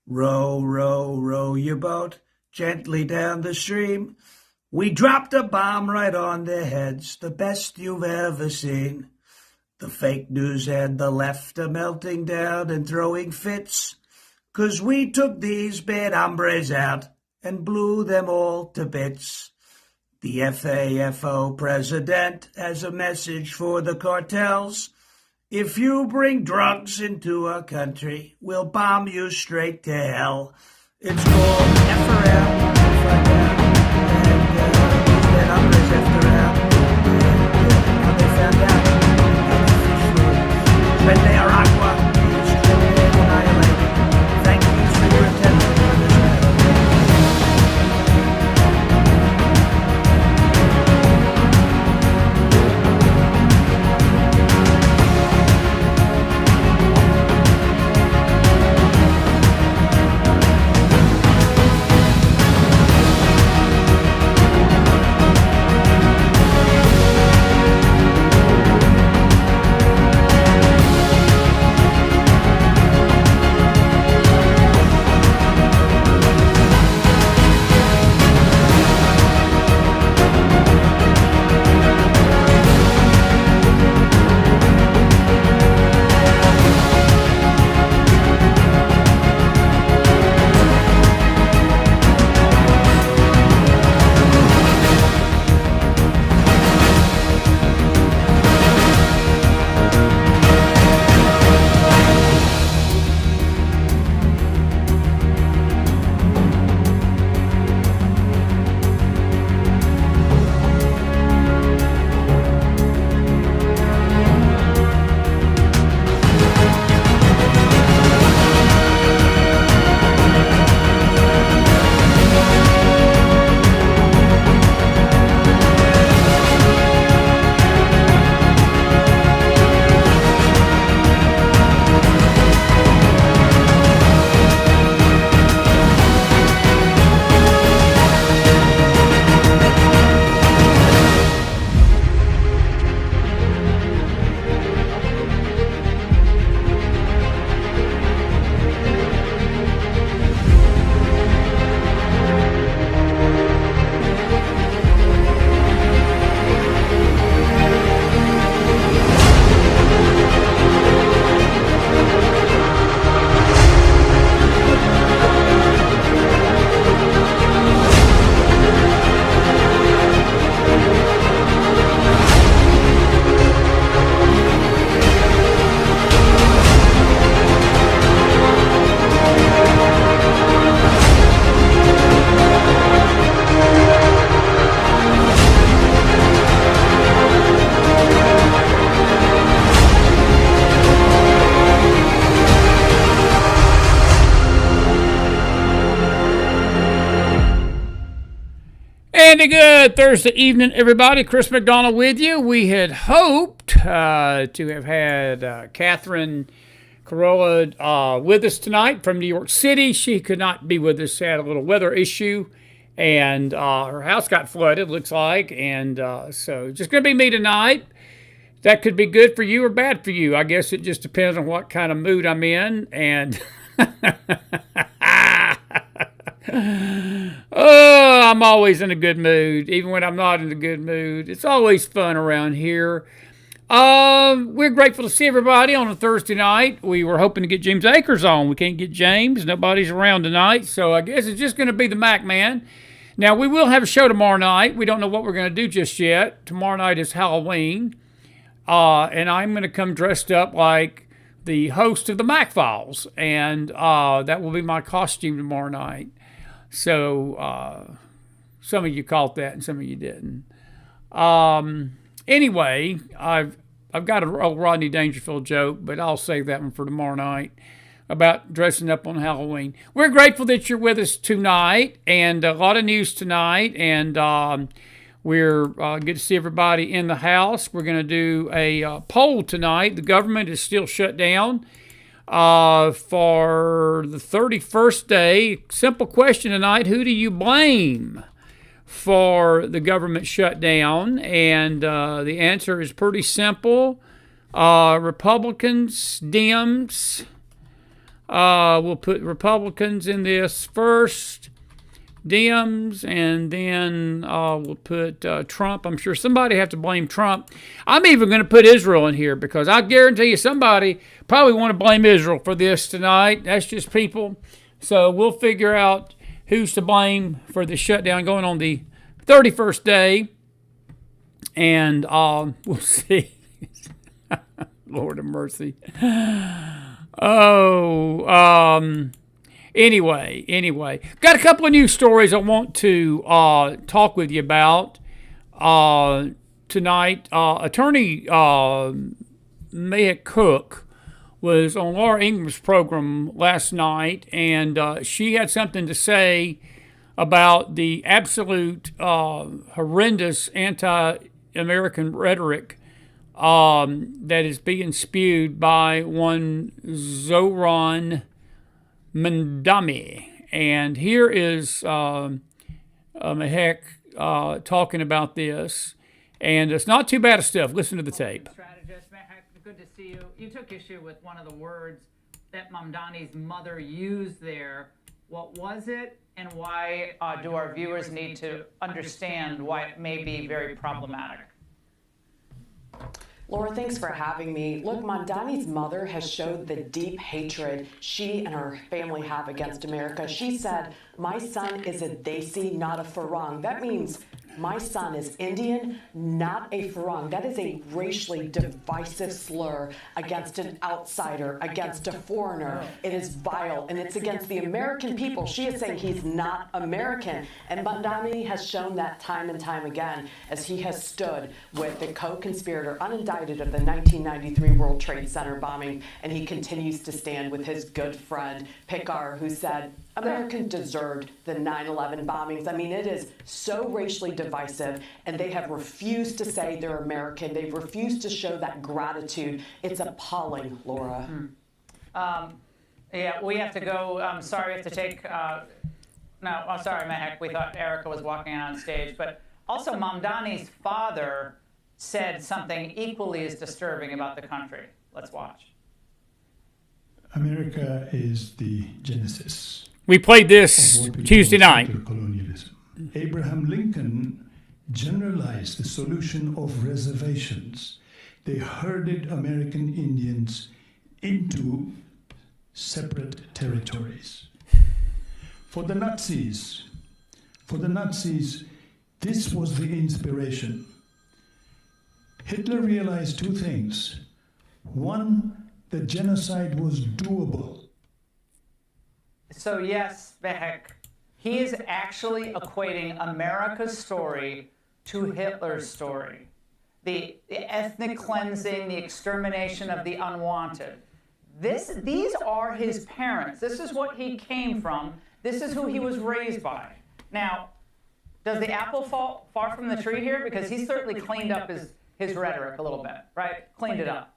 Row, row, row your boat gently down the stream. We dropped a bomb right on their heads, the best you've ever seen. The fake news and the left are melting down and throwing fits, 'cause we took these bad hombres out and blew them all to bits. The FAFO president has a message for the cartels. If you bring drugs into our country, we'll bomb you straight to hell. It's called F around, and these bad hombres F'd around, and how they found out how they fish food. When they are aqua, it's totally annihilated. Thank you for your attention on this matter. And a good Thursday evening, everybody. Chris McDonald with you. We had hoped to have had Catherine Corolla with us tonight from New York City. She could not be with us. She had a little weather issue, and her house got flooded, looks like. And so just going to be me tonight. That could be good for you or bad for you. I guess it just depends on what kind of mood I'm in. And oh, I'm always in a good mood, even when I'm not in a good mood. It's always fun around here. We're grateful to see everybody on a Thursday night. We were hoping to get James Akers on. We can't get James. Nobody's around tonight, so I guess it's just going to be the Mac Man. Now, we will have a show tomorrow night. We don't know what we're going to do just yet. Tomorrow night is Halloween, and I'm going to come dressed up like the host of the McFiles, and that will be my costume tomorrow night. So some of you caught that and some of you didn't. Anyway, I've got a old Rodney Dangerfield joke, but I'll save that one for tomorrow night about dressing up on Halloween. We're grateful that you're with us tonight, and a lot of news tonight, and we're good to see everybody in the house. We're going to do a poll tonight. The government is still shut down for the 31st day. Simple question tonight: who do you blame for the government shutdown? And the answer is pretty simple: Republicans, Dems, We'll put Republicans in this first, Dems, and then we'll put Trump. I'm sure somebody have to blame Trump. I'm even going to put Israel in here because I guarantee you somebody probably want to blame Israel for this tonight. That's just people. So we'll figure out who's to blame for the shutdown going on the 31st day, and we'll see. Lord of mercy. Anyway, got a couple of news stories I want to talk with you about tonight. Attorney Maya Cook was on Laura Ingram's program last night, and she had something to say about the absolute horrendous anti-American rhetoric that is being spewed by one Zoran Mandami. And here is Mahek talking about this, and it's not too bad of stuff. Listen to the tape. Strategist Mahek, good to see you. You took issue with one of the words that Mamdani's mother used there. What was it, and why do our viewers need to understand why it may be very problematic? Laura, thanks for having me. Look, Mamdani's mother has showed the deep hatred she and her family have against America. She said, "My son is a Desi, not a Farang." That means my son is Indian, not a Farang. That is a racially divisive slur against an outsider, against a foreigner. It is vile, and it's against the American people. She is saying he's not American. And Mamdani has shown that time and time again as he has stood with the co-conspirator, unindicted, of the 1993 World Trade Center bombing, and he continues to stand with his good friend, Pikar, who said, Americans deserved the 9/11 bombings. I mean, it is so racially divisive, and they have refused to say they're American. They've refused to show that gratitude. It's appalling, Laura. Yeah, we have to go. I'm sorry, we have to take. No, I'm sorry, Mahek. We thought Erica was walking on stage, but also Mamdani's father said something equally as disturbing about the country. Let's watch. America is the genesis. We played this Tuesday night. Colonialism. Abraham Lincoln generalized the solution of reservations. They herded American Indians into separate territories. For the Nazis, this was the inspiration. Hitler realized two things. One, that genocide was doable. So yes, Behek, he is actually equating America's story to Hitler's story. The ethnic cleansing, the extermination of the unwanted. These are his parents. This is what he came from. This is who he was raised by. Now, does the apple fall far from the tree here? Because he's certainly cleaned up his rhetoric a little bit, right? Cleaned it up.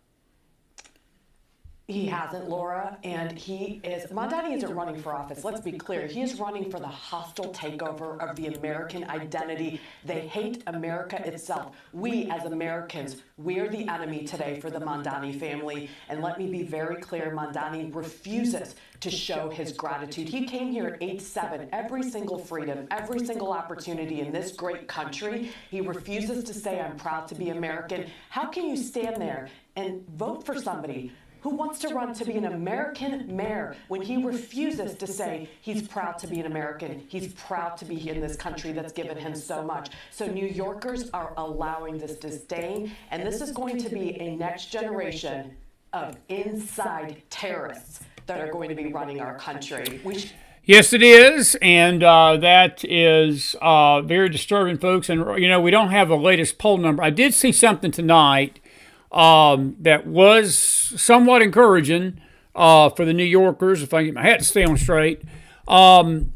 He hasn't, Laura, and Mamdani isn't running for office. Let's be clear. He is running for the hostile takeover of the American identity. They hate America itself. We, as Americans, we're the enemy today for the Mamdani family. And let me be very clear, Mamdani refuses to show his gratitude. He came here at age 7, every single freedom, every single opportunity in this great country. He refuses to say, I'm proud to be American. How can you stand there and vote for somebody who wants to run to be an American mayor when he refuses to say he's proud to be an American, he's proud to be in this country that's given him so much? So New Yorkers are allowing this disdain, and this is going to be a next generation of inside terrorists that are going to be running our country. Yes, it is, and that is very disturbing, folks. And, you know, we don't have a latest poll number. I did see something tonight that was somewhat encouraging for the New Yorkers, if I get my hat to stay on straight. The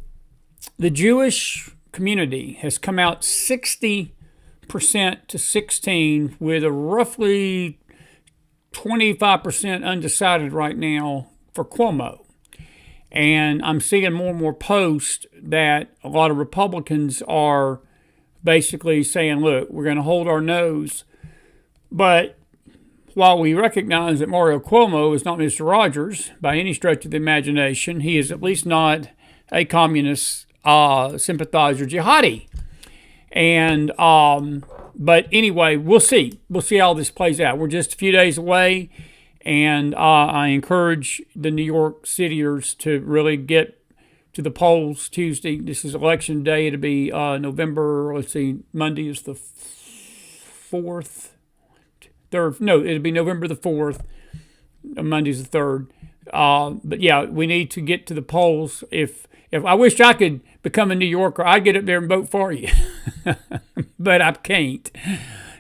Jewish community has come out 60% to 16, with a roughly 25% undecided right now for Cuomo. And I'm seeing more and more posts that a lot of Republicans are basically saying, look, we're going to hold our nose. But while we recognize that Mario Cuomo is not Mr. Rogers by any stretch of the imagination, he is at least not a communist sympathizer jihadi. And but anyway, we'll see. We'll see how this plays out. We're just a few days away, and I encourage the New York Cityers to really get to the polls Tuesday. This is election day. It'll be November. Let's see. Monday is the 4th. It'll be November the 4th. Monday's the 3rd. But yeah, we need to get to the polls. If I wish I could become a New Yorker, I'd get up there and vote for you. But I can't.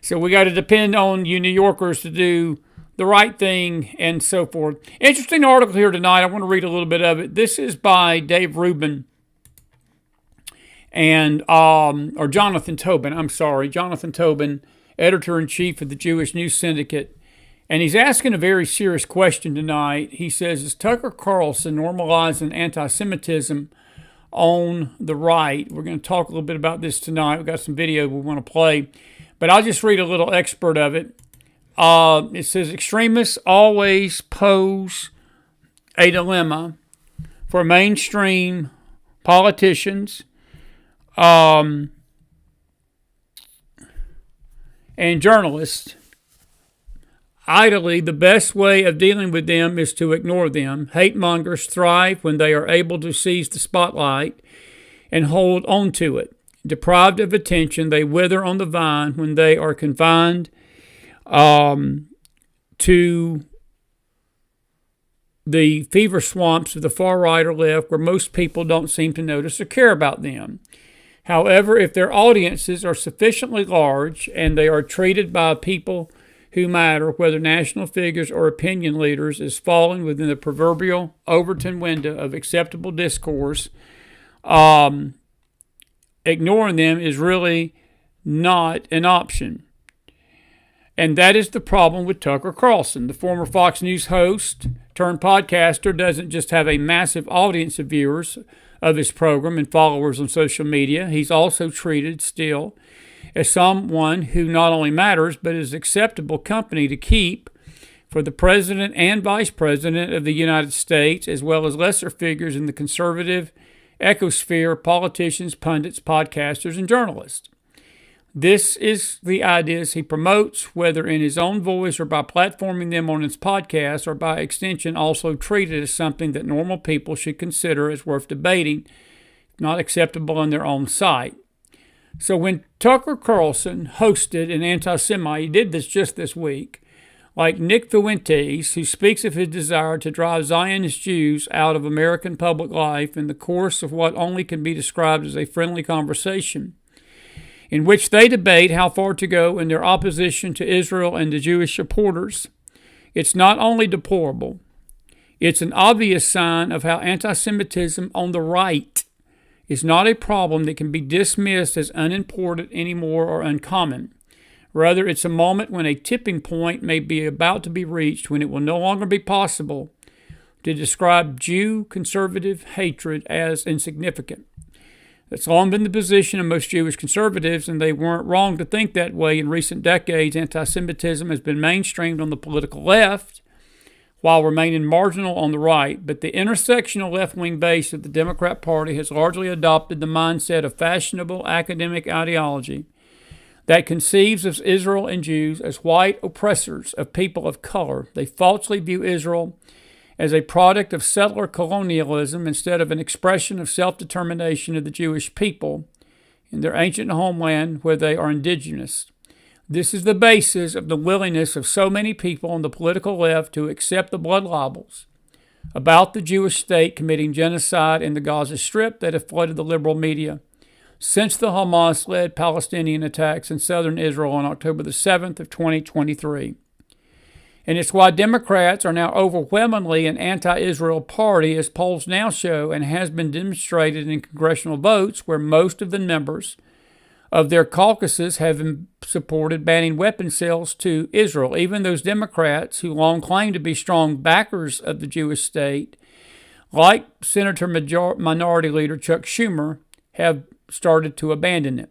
So we got to depend on you New Yorkers to do the right thing and so forth. Interesting article here tonight. I want to read a little bit of it. This is by Dave Rubin and or Jonathan Tobin. I'm sorry, Jonathan Tobin, editor-in-chief of the Jewish News Syndicate. And he's asking a very serious question tonight. He says, is Tucker Carlson normalizing anti-Semitism on the right? We're going to talk a little bit about this tonight. We've got some video we want to play. But I'll just read a little excerpt of it. It says, extremists always pose a dilemma for mainstream politicians and journalists. Ideally, the best way of dealing with them is to ignore them. Hate mongers thrive when they are able to seize the spotlight and hold on to it. Deprived of attention, they wither on the vine when they are confined to the fever swamps of the far right or left, where most people don't seem to notice or care about them. However, if their audiences are sufficiently large and they are treated by people who matter, whether national figures or opinion leaders, is falling within the proverbial Overton window of acceptable discourse, ignoring them is really not an option. And that is the problem with Tucker Carlson. The former Fox News host turned podcaster doesn't just have a massive audience of viewers of his program and followers on social media. He's also treated still as someone who not only matters, but is acceptable company to keep for the president and vice president of the United States, as well as lesser figures in the conservative ecosphere, politicians, pundits, podcasters, and journalists. This is the ideas he promotes, whether in his own voice or by platforming them on his podcast, or by extension also treated as something that normal people should consider as worth debating, not acceptable in their own sight. So when Tucker Carlson hosted an anti-Semite, he did this just this week, like Nick Fuentes, who speaks of his desire to drive Zionist Jews out of American public life in the course of what only can be described as a friendly conversation, in which they debate how far to go in their opposition to Israel and the Jewish supporters. It's not only deplorable, it's an obvious sign of how anti-Semitism on the right is not a problem that can be dismissed as unimportant anymore or uncommon. Rather, it's a moment when a tipping point may be about to be reached, when it will no longer be possible to describe Jew conservative hatred as insignificant. That's long been the position of most Jewish conservatives, and they weren't wrong to think that way. In recent decades, anti-Semitism has been mainstreamed on the political left, while remaining marginal on the right, but the intersectional left-wing base of the Democrat Party has largely adopted the mindset of fashionable academic ideology that conceives of Israel and Jews as white oppressors of people of color. They falsely view Israel as a product of settler colonialism instead of an expression of self-determination of the Jewish people in their ancient homeland where they are indigenous. This is the basis of the willingness of so many people on the political left to accept the blood libels about the Jewish state committing genocide in the Gaza Strip that have flooded the liberal media since the Hamas-led Palestinian attacks in southern Israel on October the 7th of 2023. And it's why Democrats are now overwhelmingly an anti-Israel party, as polls now show, and has been demonstrated in congressional votes where most of the members of their caucuses have supported banning weapon sales to Israel. Even those Democrats who long claimed to be strong backers of the Jewish state, like Senator Minority Leader Chuck Schumer, have started to abandon it.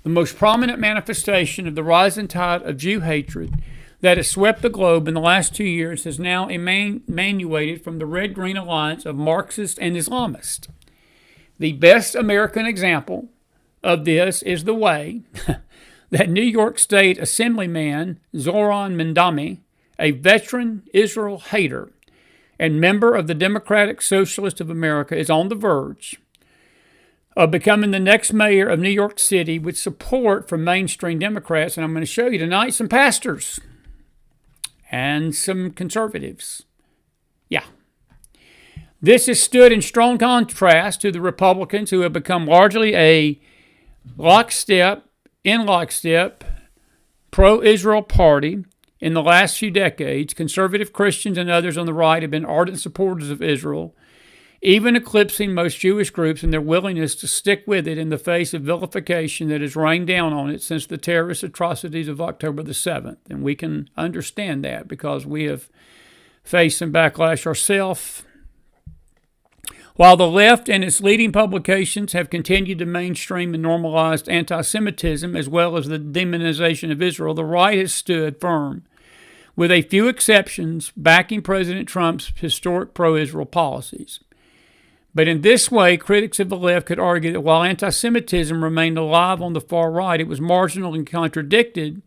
The most prominent manifestation of the rising tide of Jew hatred that has swept the globe in the last 2 years has now emanated from the Red-Green Alliance of Marxists and Islamists. The best American example of this is the way that New York State Assemblyman Zoran Mandami, a veteran Israel hater and member of the Democratic Socialists of America, is on the verge of becoming the next mayor of New York City with support from mainstream Democrats. And I'm going to show you tonight some pastors and some conservatives. Yeah. This has stood in strong contrast to the Republicans, who have become largely a lockstep, pro-Israel party in the last few decades. Conservative Christians and others on the right have been ardent supporters of Israel, even eclipsing most Jewish groups in their willingness to stick with it in the face of vilification that has rained down on it since the terrorist atrocities of October the 7th. And we can understand that because we have faced some backlash ourselves. While the left and its leading publications have continued to mainstream and normalize anti-Semitism as well as the demonization of Israel, the right has stood firm, with a few exceptions, backing President Trump's historic pro-Israel policies. But in this way, critics of the left could argue that while anti-Semitism remained alive on the far right, it was marginally contradicted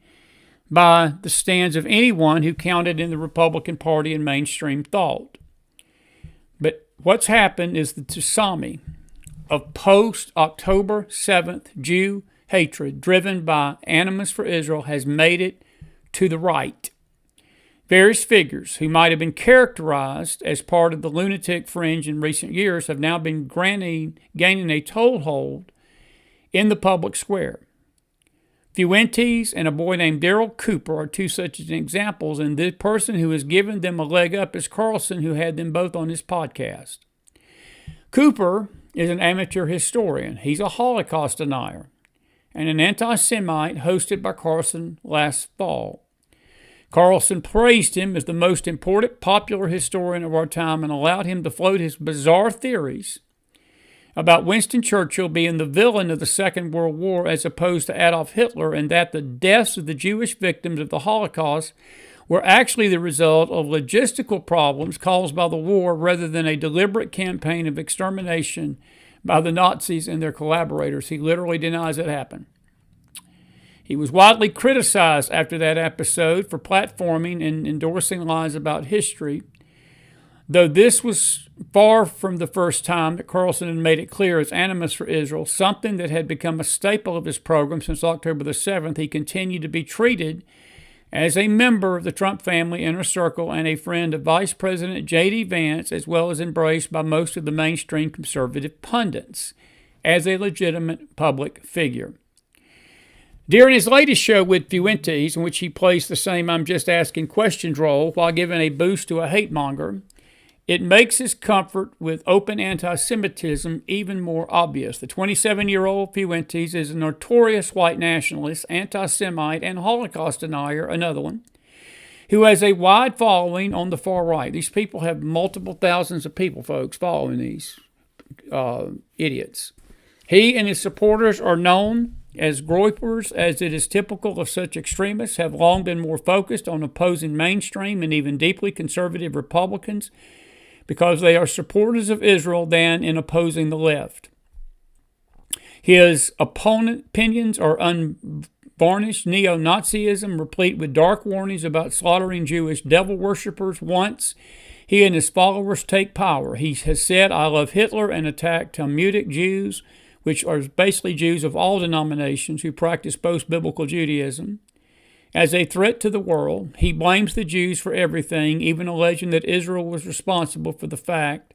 by the stands of anyone who counted in the Republican Party and mainstream thought. But what's happened is the tsunami of post-October 7th Jew hatred driven by animus for Israel has made it to the right. Various figures who might have been characterized as part of the lunatic fringe in recent years have now been gaining a toehold in the public square. Fuentes and a boy named Daryl Cooper are two such examples, and the person who has given them a leg up is Carlson, who had them both on his podcast. Cooper is an amateur historian. He's a Holocaust denier and an anti-Semite hosted by Carlson last fall. Carlson praised him as the most important popular historian of our time and allowed him to float his bizarre theories about Winston Churchill being the villain of the Second World War as opposed to Adolf Hitler, and that the deaths of the Jewish victims of the Holocaust were actually the result of logistical problems caused by the war rather than a deliberate campaign of extermination by the Nazis and their collaborators. He literally denies it happened. He was widely criticized after that episode for platforming and endorsing lies about history, though this was far from the first time that Carlson had made it clear his animus for Israel, something that had become a staple of his program since October the 7th. He continued to be treated as a member of the Trump family inner circle and a friend of Vice President J.D. Vance, as well as embraced by most of the mainstream conservative pundits as a legitimate public figure. During his latest show with Fuentes, in which he plays the same I'm just asking questions role while giving a boost to a hate monger, it makes his comfort with open anti-Semitism even more obvious. The 27-year-old Fuentes is a notorious white nationalist, anti-Semite, and Holocaust denier, another one, who has a wide following on the far right. These people have multiple thousands of people, folks, following these idiots. He and his supporters are known as groypers, as it is typical of such extremists, have long been more focused on opposing mainstream and even deeply conservative Republicans because they are supporters of Israel than in opposing the left. His opinions are unvarnished neo-Nazism, replete with dark warnings about slaughtering Jewish devil worshippers. Once he and his followers take power, he has said, "I love Hitler," and attacked Talmudic Jews, which are basically Jews of all denominations who practice post-biblical Judaism. As a threat to the world, he blames the Jews for everything, even alleging that Israel was responsible for the fact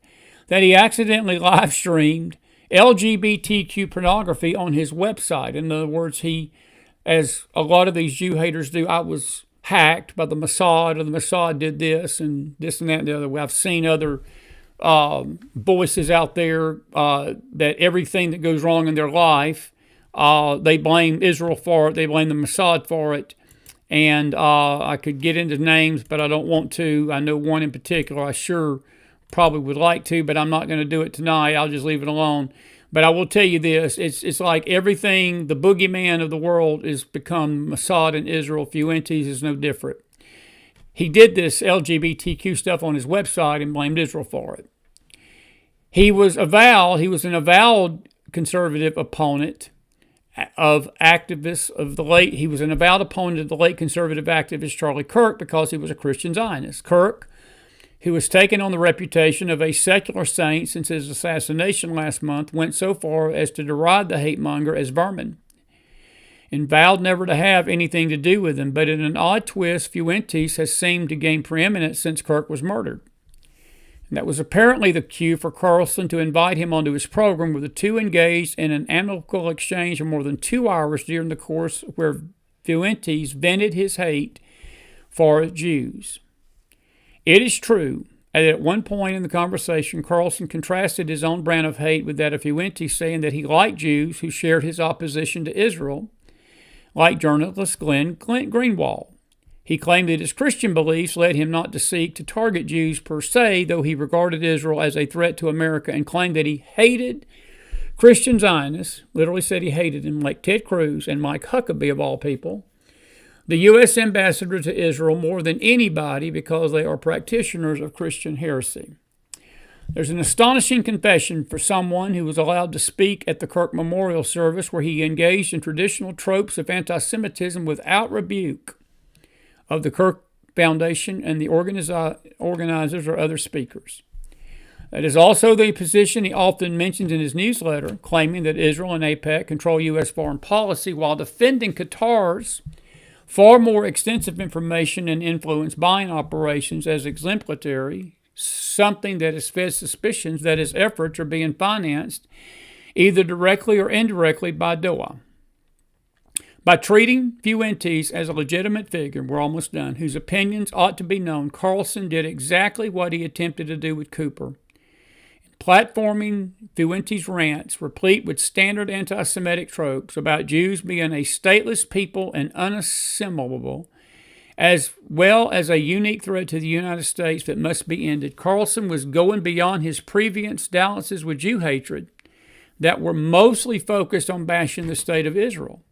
that he accidentally live-streamed LGBTQ pornography on his website. In other words, he, as a lot of these Jew haters do, I was hacked by the Mossad, or the Mossad did this and that and the other. I've seen other voices out there that everything that goes wrong in their life, they blame Israel for it, they blame the Mossad for it, and I could get into names, but I don't want to. I know one in particular I sure probably would like to, but I'm not going to do it tonight. I'll just leave it alone. But I will tell you this, it's like everything, the boogeyman of the world has become Mossad in Israel. Fuentes is no different. he did this LGBTQ stuff on his website and blamed Israel for it. He was an avowed conservative opponent of activists of the late. He was an avowed opponent of the late conservative activist Charlie Kirk because he was a Christian Zionist. Kirk, who has taken on the reputation of a secular saint since his assassination last month, went so far as to deride the hate monger as vermin, and vowed never to have anything to do with him. But in an odd twist, Fuentes has seemed to gain preeminence since Kirk was murdered. And that was apparently the cue for Carlson to invite him onto his program, where the two engaged in an amicable exchange of more than 2 hours during the course where Fuentes vented his hate for Jews. It is true that at one point in the conversation, Carlson contrasted his own brand of hate with that of Fuentes, saying that he liked Jews who shared his opposition to Israel, like journalist Glenn Greenwald. He claimed that his Christian beliefs led him not to seek to target Jews per se, though he regarded Israel as a threat to America, and claimed that he hated Christian Zionists, literally said he hated them, like Ted Cruz and Mike Huckabee of all people, the U.S. ambassador to Israel, more than anybody because they are practitioners of Christian heresy. There's an astonishing confession for someone who was allowed to speak at the Kirk Memorial Service, where he engaged in traditional tropes of anti-Semitism without rebuke of the Kirk Foundation and the organizers or other speakers. That is also the position he often mentions in his newsletter, claiming that Israel and AIPAC control U.S. foreign policy while defending Qatar's far more extensive information and influence buying operations as exemplary, something that has fed suspicions that his efforts are being financed either directly or indirectly by Doha. By treating Fuentes as a legitimate figure, we're almost done, whose opinions ought to be known, Carlson did exactly what he attempted to do with Cooper. Platforming Fuentes' rants, replete with standard anti-Semitic tropes about Jews being a stateless people and unassimilable, as well as a unique threat to the United States that must be ended, Carlson was going beyond his previous dalliances with Jew hatred that were mostly focused on bashing the state of Israel.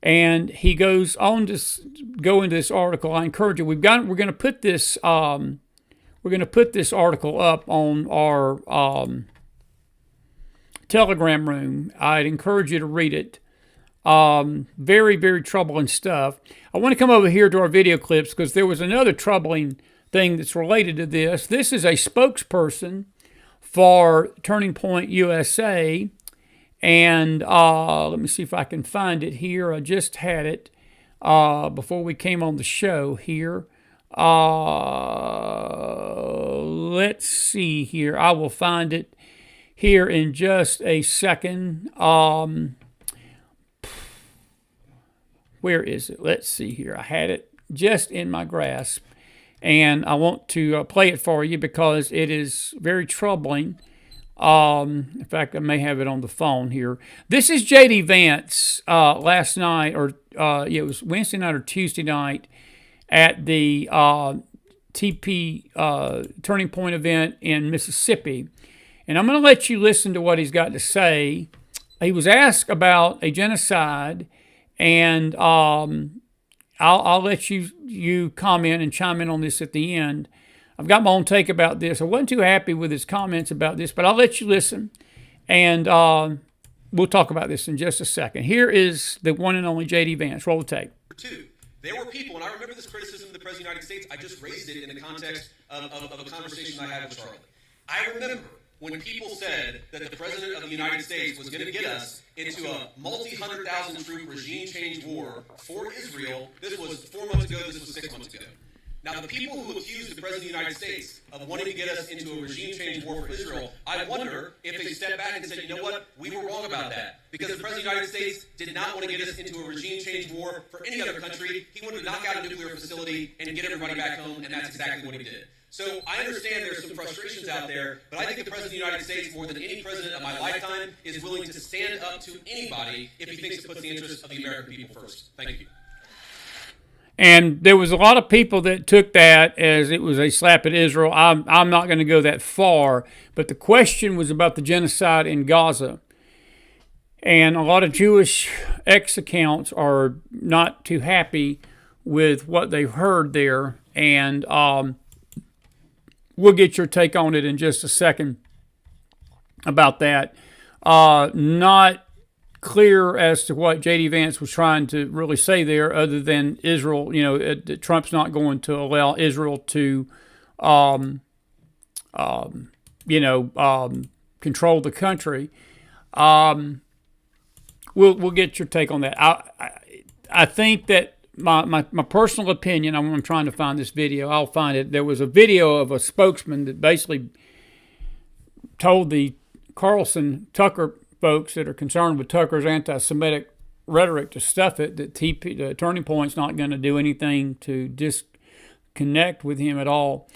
And he goes on to go into this article. I encourage you. We're going to put this. We're going to put this article up on our Telegram room. I'd encourage you to read it. Very, very troubling stuff. I want to come over here to our video clips because there was another troubling thing that's related to this. This is a spokesperson for Turning Point USA. And let me see if I can find it here. I just had it before we came on the show here. Let's see here. I will find it here in just a second. Where is it? Let's see here. I had it just in my grasp. And I want to play it for you because it is very troubling. In fact, I may have it on the phone here. This is J.D. Vance last night, or it was Wednesday night or Tuesday night at the TP Turning Point event in Mississippi. And I'm going to let you listen to what he's got to say. He was asked about a genocide, and I'll let you comment and chime in on this at the end. I've got my own take about this. I wasn't too happy with his comments about this, but I'll let you listen, and we'll talk about this in just a second. Here is the one and only J.D. Vance. Roll the tape. Two, there were people, and I remember this criticism of the President of the United States. I just raised it in the context of a conversation I had with Charlie. I remember when people said that the President of the United States was going to get us into a multi-100,000 troop regime change war for Israel. This was 4 months ago. This was 6 months ago. Now, the people who accused the President of the United States of wanting to get us into a regime change war for Israel, I wonder if they stepped back and said, you know what, we were wrong about that. Because the President of the United States did not want to get us into a regime change war for any other country. He wanted to knock out a nuclear facility and get everybody back home, and that's exactly what he did. So I understand there's some frustrations out there, but I think the President of the United States, more than any president of my lifetime, is willing to stand up to anybody if he thinks it puts the interests of the American people first. Thank you. And there was a lot of people that took that as it was a slap at Israel. I'm not going to go that far, but the question was about the genocide in Gaza. And a lot of Jewish X accounts are not too happy with what they've heard there, and we'll get your take on it in just a second about that. Not clear as to what J.D. Vance was trying to really say there, other than Israel, Trump's not going to allow Israel to, control the country. We'll get your take on that. I think that my personal opinion, I'm trying to find this video. I'll find it. There was a video of a spokesman that basically told the Carlson Tucker folks that are concerned with Tucker's anti-Semitic rhetoric to stuff it, that the Turning Point's not going to do anything to disconnect with him at all.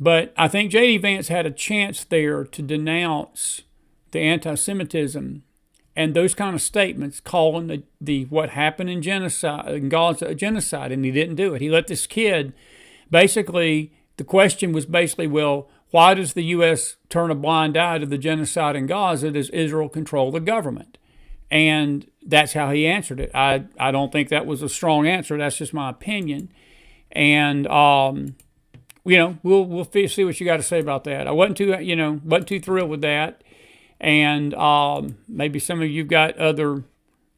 But I think J.D. Vance had a chance there to denounce the anti-Semitism and those kind of statements, calling the what happened in Gaza a genocide, and he didn't do it. He let this kid, basically, the question was basically, well, why does the U.S. turn a blind eye to the genocide in Gaza? Does Israel control the government? And that's how he answered it. I don't think that was a strong answer. That's just my opinion. And we'll see what you got to say about that. I wasn't too thrilled with that. And maybe some of you've got other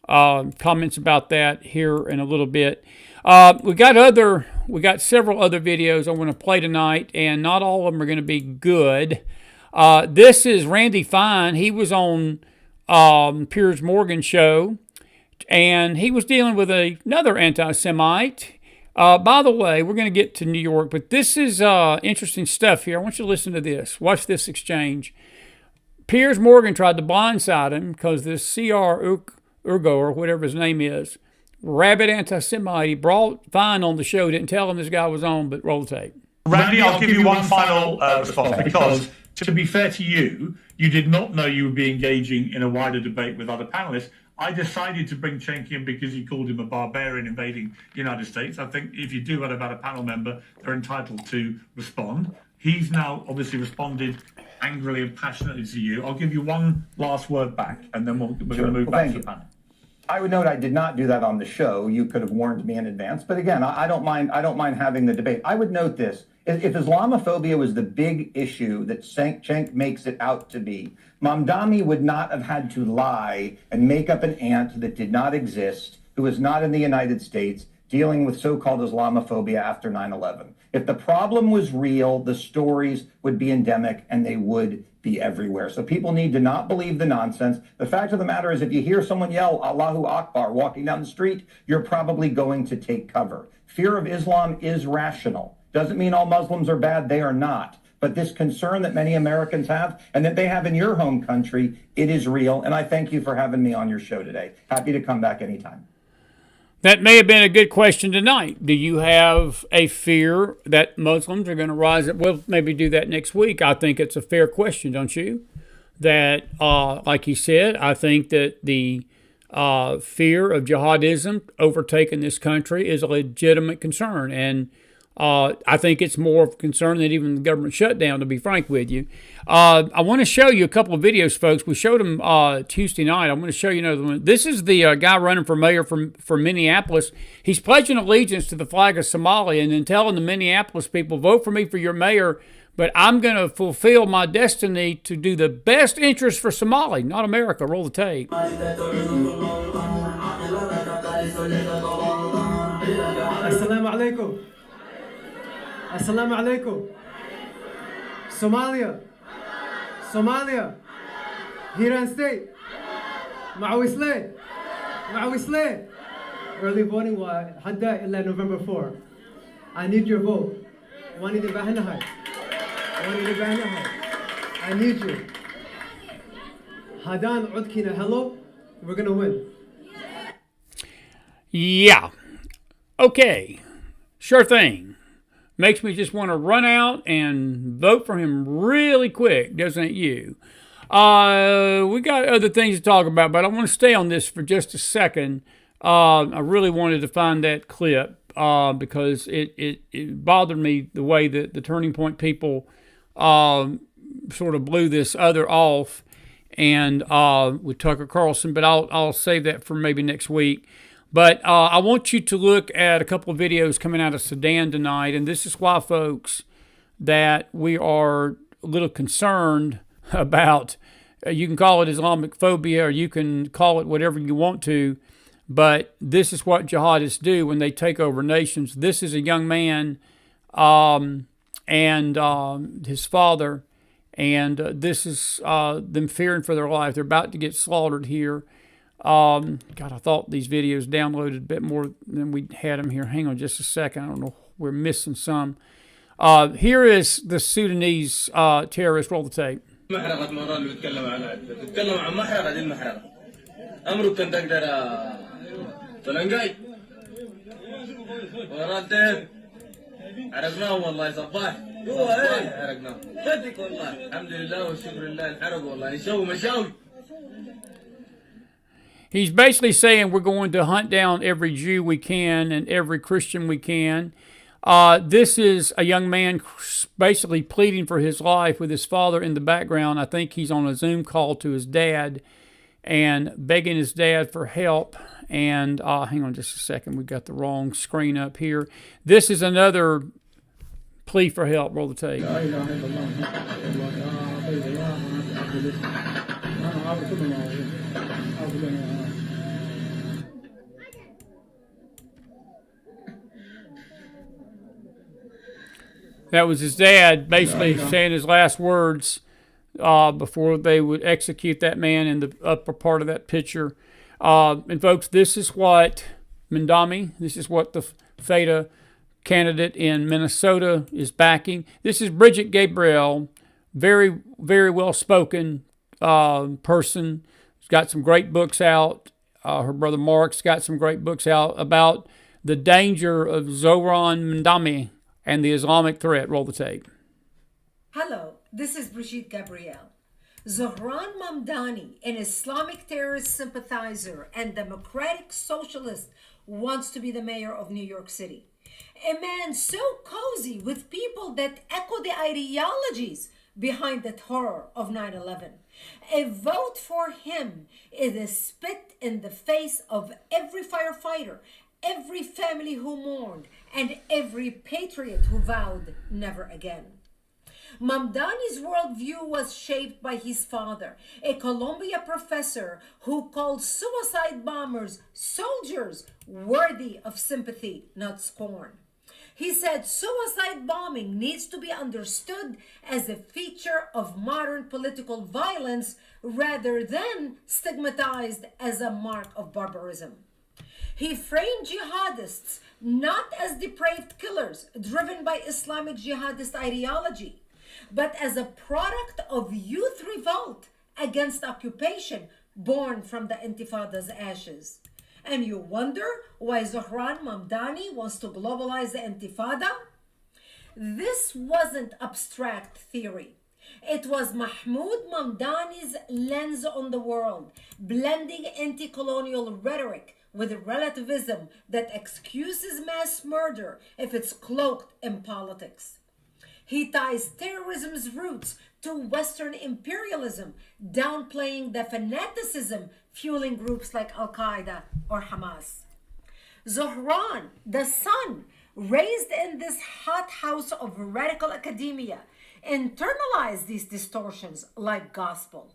comments about that here in a little bit. We got several other videos I want to play tonight, and not all of them are going to be good. This is Randy Fine. He was on Piers Morgan's show, and he was dealing with another anti-Semite. By the way, we're going to get to New York, but this is interesting stuff here. I want you to listen to this. Watch this exchange. Piers Morgan tried to blindside him because this C.R. Urgo, or whatever his name is, rabid anti-Semite, he brought Fine on the show, didn't tell him this guy was on, but roll the tape. Randy, I'll give you one final response, because to be fair to you, you did not know you would be engaging in a wider debate with other panelists. I decided to bring Cenk in because he called him a barbarian invading the United States. I think if you do that about a panel member, they're entitled to respond. He's now obviously responded angrily and passionately to you. I'll give you one last word back, and then we're going to move back to the panel. I would note I did not do that on the show. You could have warned me in advance. But again, I don't mind having the debate. I would note this. If Islamophobia was the big issue that Cenk makes it out to be, Mamdani would not have had to lie and make up an aunt that did not exist, who is not in the United States, dealing with so-called Islamophobia after 9/11. If the problem was real, the stories would be endemic and they would be everywhere. So people need to not believe the nonsense. The fact of the matter is, if you hear someone yell Allahu Akbar walking down the street, you're probably going to take cover. Fear of Islam is rational. Doesn't mean all Muslims are bad. They are not. But this concern that many Americans have and that they have in your home country, it is real. And I thank you for having me on your show today. Happy to come back anytime. That may have been a good question tonight. Do you have a fear that Muslims are going to rise up? We'll maybe do that next week. I think it's a fair question, don't you? That, like he said, I think that the fear of jihadism overtaking this country is a legitimate concern. And I think it's more of a concern than even the government shutdown, to be frank with you. I want to show you a couple of videos, folks. We showed them Tuesday night. I'm going to show you another one. This is the guy running for mayor for Minneapolis. He's pledging allegiance to the flag of Somalia and then telling the Minneapolis people, vote for me for your mayor, but I'm going to fulfill my destiny to do the best interest for Somalia, not America. Roll the tape. Assalamu alaikum. Assalamu alaikum. Somalia. Hiran State. Mawisle. Early voting was Hadda illa November 4. I need your vote. I need you. Hadan Udkina, hello. We're going to win. Yeah. Okay. Sure thing. Makes me just want to run out and vote for him really quick, doesn't it you? We got other things to talk about, but I want to stay on this for just a second. I really wanted to find that clip because it bothered me the way that the Turning Point people sort of blew this other off and with Tucker Carlson, but I'll save that for maybe next week. But I want you to look at a couple of videos coming out of Sudan tonight, and this is why, folks, that we are a little concerned about, you can call it Islamic phobia or you can call it whatever you want to, but this is what jihadists do when they take over nations. This is a young man and his father, and this is them fearing for their life. They're about to get slaughtered here. God, I thought these videos downloaded a bit more than we had them here. Hang on just a second. I don't know. We're missing some. Here is the Sudanese terrorist. Roll the tape. محرقة مرات بتتكلم عنها بتتكلم عن محرقة دي المحرقة أمرك كنت تقدر فلنقاي وراتين حرقناه والله صباح حرقناه بدك والله الحمد لله والشكر لله انحرق والله نسوي مشاوي. He's basically saying we're going to hunt down every Jew we can and every Christian we can. This is a young man basically pleading for his life with his father in the background. I think he's on a Zoom call to his dad and begging his dad for help. And hang on just a second. We got the wrong screen up here. This is another plea for help. Roll the tape. That was his dad basically saying his last words before they would execute that man in the upper part of that picture. And folks, this is what Mandami, this is what the FETA candidate in Minnesota is backing. This is Bridget Gabriel, very, very well-spoken person. She's got some great books out. Her brother Mark's got some great books out about the danger of Zohran Mandami and the Islamic threat. Roll the tape. Hello, this is Brigitte Gabriel. Zohran Mamdani, an Islamic terrorist sympathizer and democratic socialist, wants to be the mayor of New York City. A man so cozy with people that echo the ideologies behind the horror of 9/11. A vote for him is a spit in the face of every firefighter, every family who mourned, and every patriot who vowed never again. Mamdani's worldview was shaped by his father, a Columbia professor who called suicide bombers soldiers worthy of sympathy, not scorn. He said suicide bombing needs to be understood as a feature of modern political violence rather than stigmatized as a mark of barbarism. He framed jihadists not as depraved killers driven by Islamic jihadist ideology, but as a product of youth revolt against occupation born from the Intifada's ashes. And you wonder why Zohran Mamdani wants to globalize the Intifada? This wasn't abstract theory. It was Mahmoud Mamdani's lens on the world, blending anti-colonial rhetoric with relativism that excuses mass murder if it's cloaked in politics. He ties terrorism's roots to Western imperialism, downplaying the fanaticism fueling groups like Al-Qaeda or Hamas. Zohran, the son, raised in this hothouse of radical academia, internalized these distortions like gospel.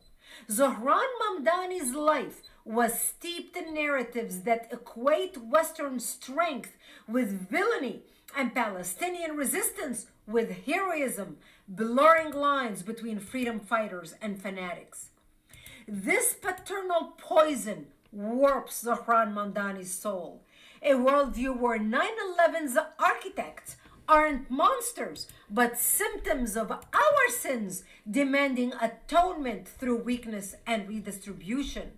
Zohran Mamdani's life was steeped in narratives that equate Western strength with villainy and Palestinian resistance with heroism, blurring lines between freedom fighters and fanatics. This paternal poison warps Zohran Mamdani's soul, a worldview where 9/11's architects aren't monsters, but symptoms of our sins demanding atonement through weakness and redistribution.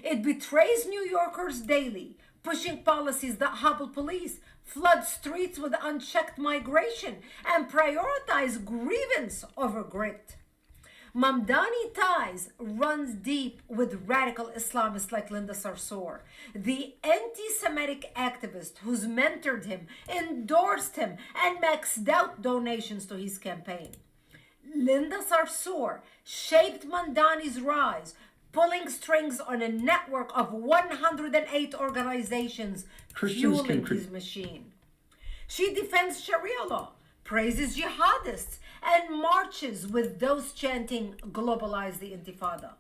It betrays New Yorkers daily, pushing policies that hobble police, flood streets with unchecked migration, and prioritize grievance over grit. Mamdani ties runs deep with radical Islamists like Linda Sarsour, the anti-Semitic activist who's mentored him, endorsed him, and maxed out donations to his campaign. Linda Sarsour shaped Mamdani's rise, pulling strings on a network of 108 organizations fueling his machine. She defends Sharia law, praises jihadists, and marches with those chanting globalize the Intifada.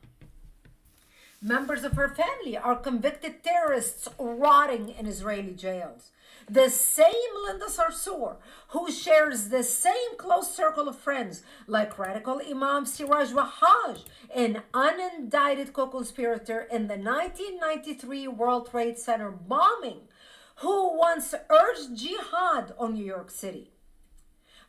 Members of her family are convicted terrorists rotting in Israeli jails. The same Linda Sarsour, who shares the same close circle of friends like radical Imam Siraj Wahhaj, an unindicted co-conspirator in the 1993 World Trade Center bombing, who once urged jihad on New York City.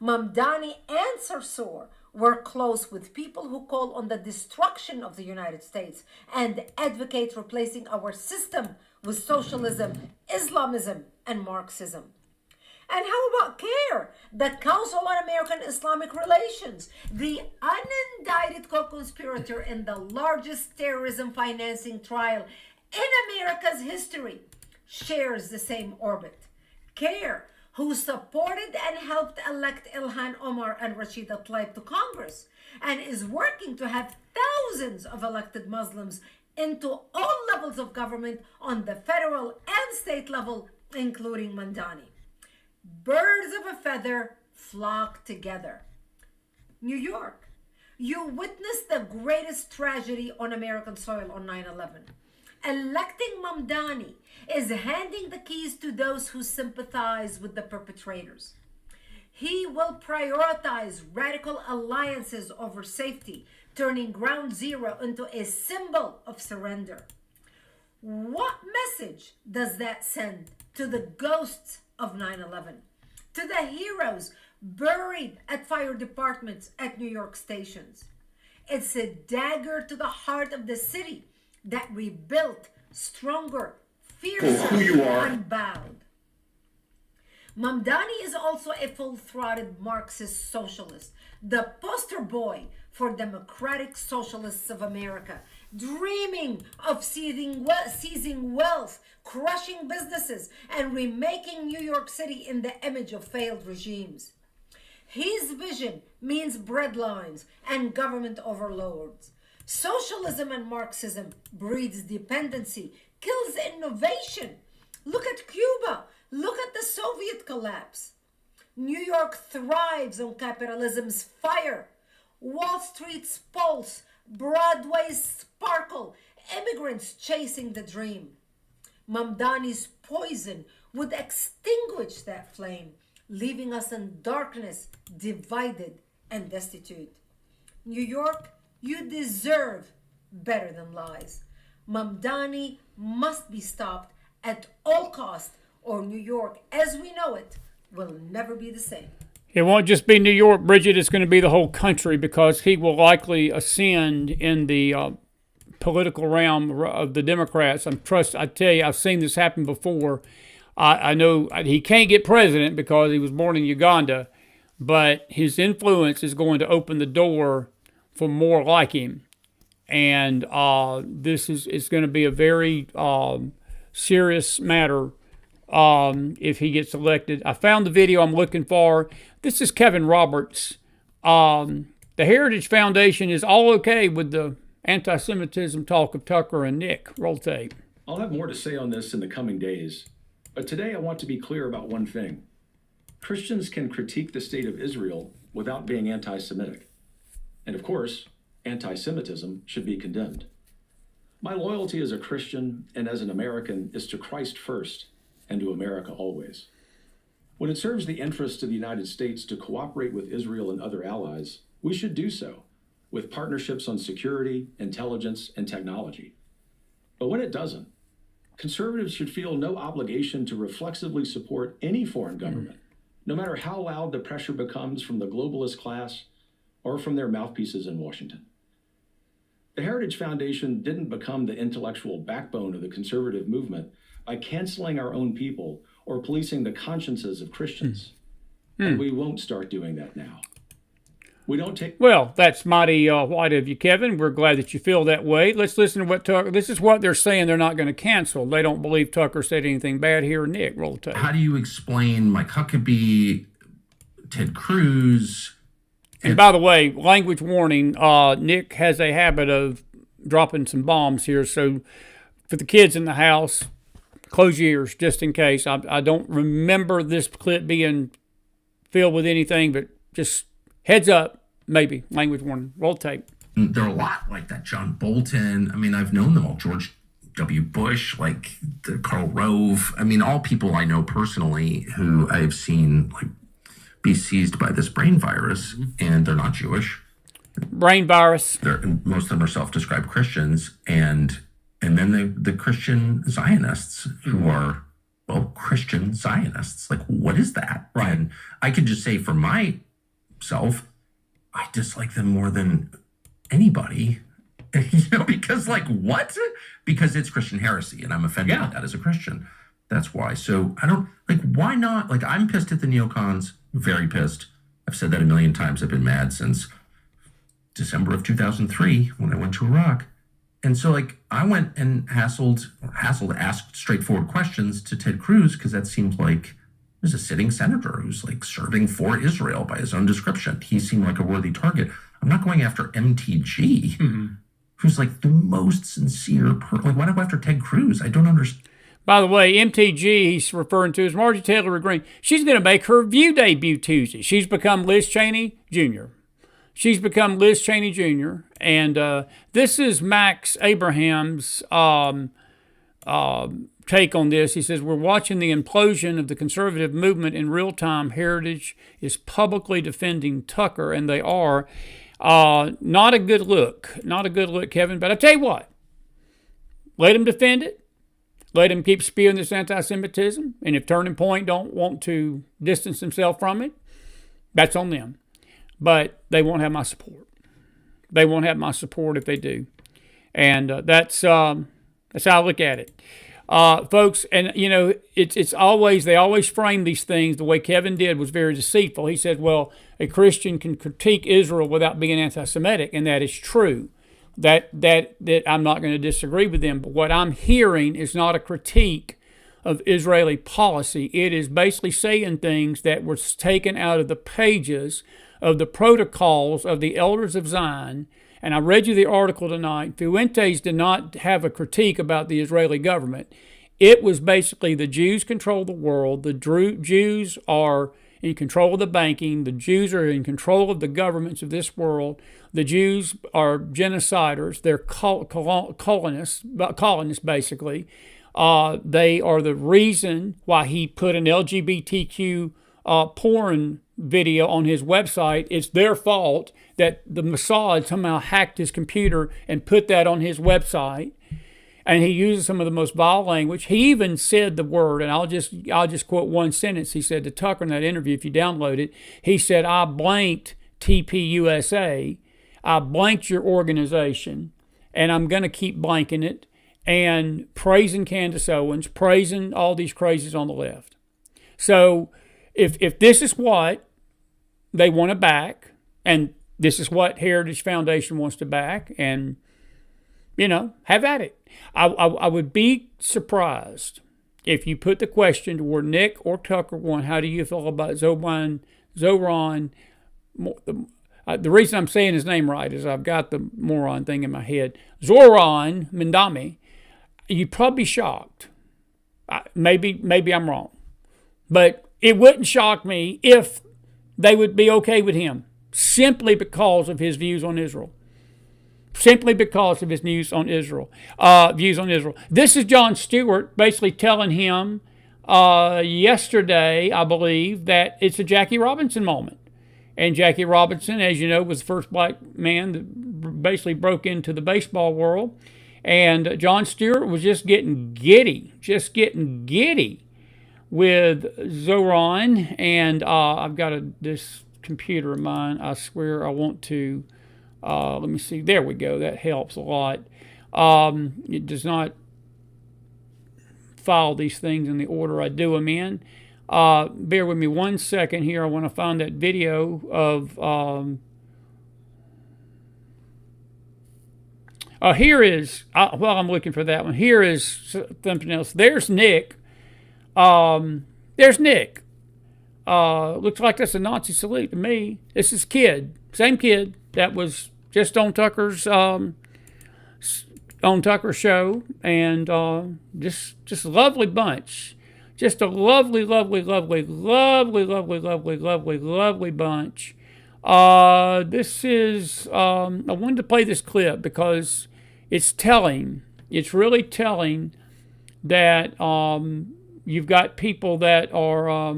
Mamdani and Sarsour were close with people who call on the destruction of the United States and advocate replacing our system with socialism, Islamism, and Marxism. And how about CARE, the Council on American Islamic Relations, the unindicted co-conspirator in the largest terrorism financing trial in America's history, shares the same orbit. CARE, who supported and helped elect Ilhan Omar and Rashida Tlaib to Congress, and is working to have thousands of elected Muslims into all levels of government on the federal and state level, including Mamdani. Birds of a feather flock together. New York, you witnessed the greatest tragedy on American soil on 9/11. Electing Mamdani is handing the keys to those who sympathize with the perpetrators. He will prioritize radical alliances over safety, turning Ground Zero into a symbol of surrender. What message does that send to the ghosts of 9/11, to the heroes buried at fire departments at New York stations? It's a dagger to the heart of the city that rebuilt stronger, fiercer, unbowed. Mamdani is also a full-throated Marxist socialist, the poster boy for democratic socialists of America, dreaming of seizing wealth, crushing businesses, and remaking New York City in the image of failed regimes. His vision means breadlines and government overlords. Socialism and Marxism breeds dependency, kills innovation. Look at Cuba. Look at the Soviet collapse. New York thrives on capitalism's fire. Wall Street's pulse, Broadway's sparkle, immigrants chasing the dream. Mamdani's poison would extinguish that flame, leaving us in darkness, divided and destitute. New York, you deserve better than lies. Mamdani must be stopped at all costs, or New York, as we know it, will never be the same. It won't just be New York, Bridget. It's going to be the whole country, because he will likely ascend in the political realm of the Democrats. I tell you, I've seen this happen before. I know he can't get president because he was born in Uganda, but his influence is going to open the door for more like him. And this is going to be a very serious matter if he gets elected. I found the video I'm looking for. This is Kevin Roberts. The Heritage Foundation is all okay with the anti-Semitism talk of Tucker and Nick. Roll tape. I'll have more to say on this in the coming days, but today I want to be clear about one thing. Christians can critique the state of Israel without being anti-Semitic. And of course, anti-Semitism should be condemned. My loyalty as a Christian and as an American is to Christ first and to America always. When it serves the interests of the United States to cooperate with Israel and other allies, we should do so with partnerships on security, intelligence, and technology. But when it doesn't, conservatives should feel no obligation to reflexively support any foreign government, no matter how loud the pressure becomes from the globalist class or from their mouthpieces in Washington. The Heritage Foundation didn't become the intellectual backbone of the conservative movement by canceling our own people or policing the consciences of Christians. And we won't start doing that now. We don't take... Well, that's mighty white of you, Kevin. We're glad that you feel that way. Let's listen to what Tucker... This is what they're saying they're not going to cancel. They don't believe Tucker said anything bad here. Nick, roll tape. How do you explain Mike Huckabee, Ted Cruz... And by the way, language warning, Nick has a habit of dropping some bombs here. So for the kids in the house, close your ears just in case. I don't remember this clip being filled with anything, but just heads up, maybe. Language warning. Roll tape. There are a lot like that. John Bolton. I mean, I've known them all. George W. Bush, like Karl Rove. I mean, all people I know personally who I've seen like be seized by this brain virus, and they're not Jewish. Brain virus. Most of them are self-described Christians, and then the Christian Zionists who are, well, Christian Zionists. Like, what is that? Right. And I could just say for myself, I dislike them more than anybody. Because like, what? Because it's Christian heresy, and I'm offended by that as a Christian. That's why. So I don't, like, why not? Like, I'm pissed at the neocons, very pissed. I've said that a million times. I've been mad since December of 2003 when I went to Iraq. And so, like, I went and asked straightforward questions to Ted Cruz, because that seemed like there's a sitting senator who's, like, serving for Israel by his own description. He seemed like a worthy target. I'm not going after MTG, who's, like, the most sincere like, why not go after Ted Cruz? I don't understand. By the way, MTG he's referring to is Marjorie Taylor Greene. She's going to make her View debut Tuesday. She's become Liz Cheney Jr. And this is Max Abraham's take on this. He says, we're watching the implosion of the conservative movement in real time. Heritage is publicly defending Tucker, and they are. Not a good look. Not a good look, Kevin. But I tell you what, let him defend it. Let him keep spewing this anti-Semitism. And if Turning Point don't want to distance themselves from it, that's on them. But they won't have my support. They won't have my support if they do. And that's how I look at it. Folks, and you know, it's always, they always frame these things the way Kevin did was very deceitful. He said, well, a Christian can critique Israel without being anti-Semitic, and that is true. That I'm not going to disagree with them. But what I'm hearing is not a critique of Israeli policy. It is basically saying things that were taken out of the pages of the protocols of the elders of Zion. And I read you the article tonight. Fuentes did not have a critique about the Israeli government. It was basically the Jews control the world. The Jews are in control of the banking. The Jews are in control of the governments of this world. The Jews are genociders. They're colonists basically. They are the reason why he put an LGBTQ porn video on his website. It's their fault that the Mossad somehow hacked his computer and put that on his website. And he uses some of the most vile language. He even said the word, and I'll just quote one sentence. He said to Tucker in that interview, if you download it, he said, I blanked TPUSA. I blanked your organization, and I'm going to keep blanking it, and praising Candace Owens, praising all these crazies on the left. So if this is what they want to back, and this is what Heritage Foundation wants to back, and, you know, have at it. I would be surprised if you put the question to where Nick or Tucker won, how do you feel about Zoran? The reason I'm saying his name right is I've got the moron thing in my head. Zoran Mandami, you'd probably be shocked. Maybe I'm wrong. But it wouldn't shock me if they would be okay with him simply because of his views on Israel. Simply because of his views on Israel. This is Jon Stewart basically telling him yesterday, I believe, that it's a Jackie Robinson moment. And Jackie Robinson, as you know, was the first black man that basically broke into the baseball world. And Jon Stewart was just getting giddy with Zoran. And I've got this computer of mine. I swear I want to... let me see. There we go. That helps a lot. It does not file these things in the order I do them in. Bear with me 1 second here. I want to find that video of... here is... while I'm looking for that one, here is something else. There's Nick. Looks like that's a Nazi salute to me. This is kid. Same kid that was just on Tucker's on Tucker's show, and just a lovely bunch. Just a lovely, lovely, lovely, lovely, lovely, lovely, lovely, lovely bunch. This is, I wanted to play this clip because it's telling. It's really telling that you've got people that are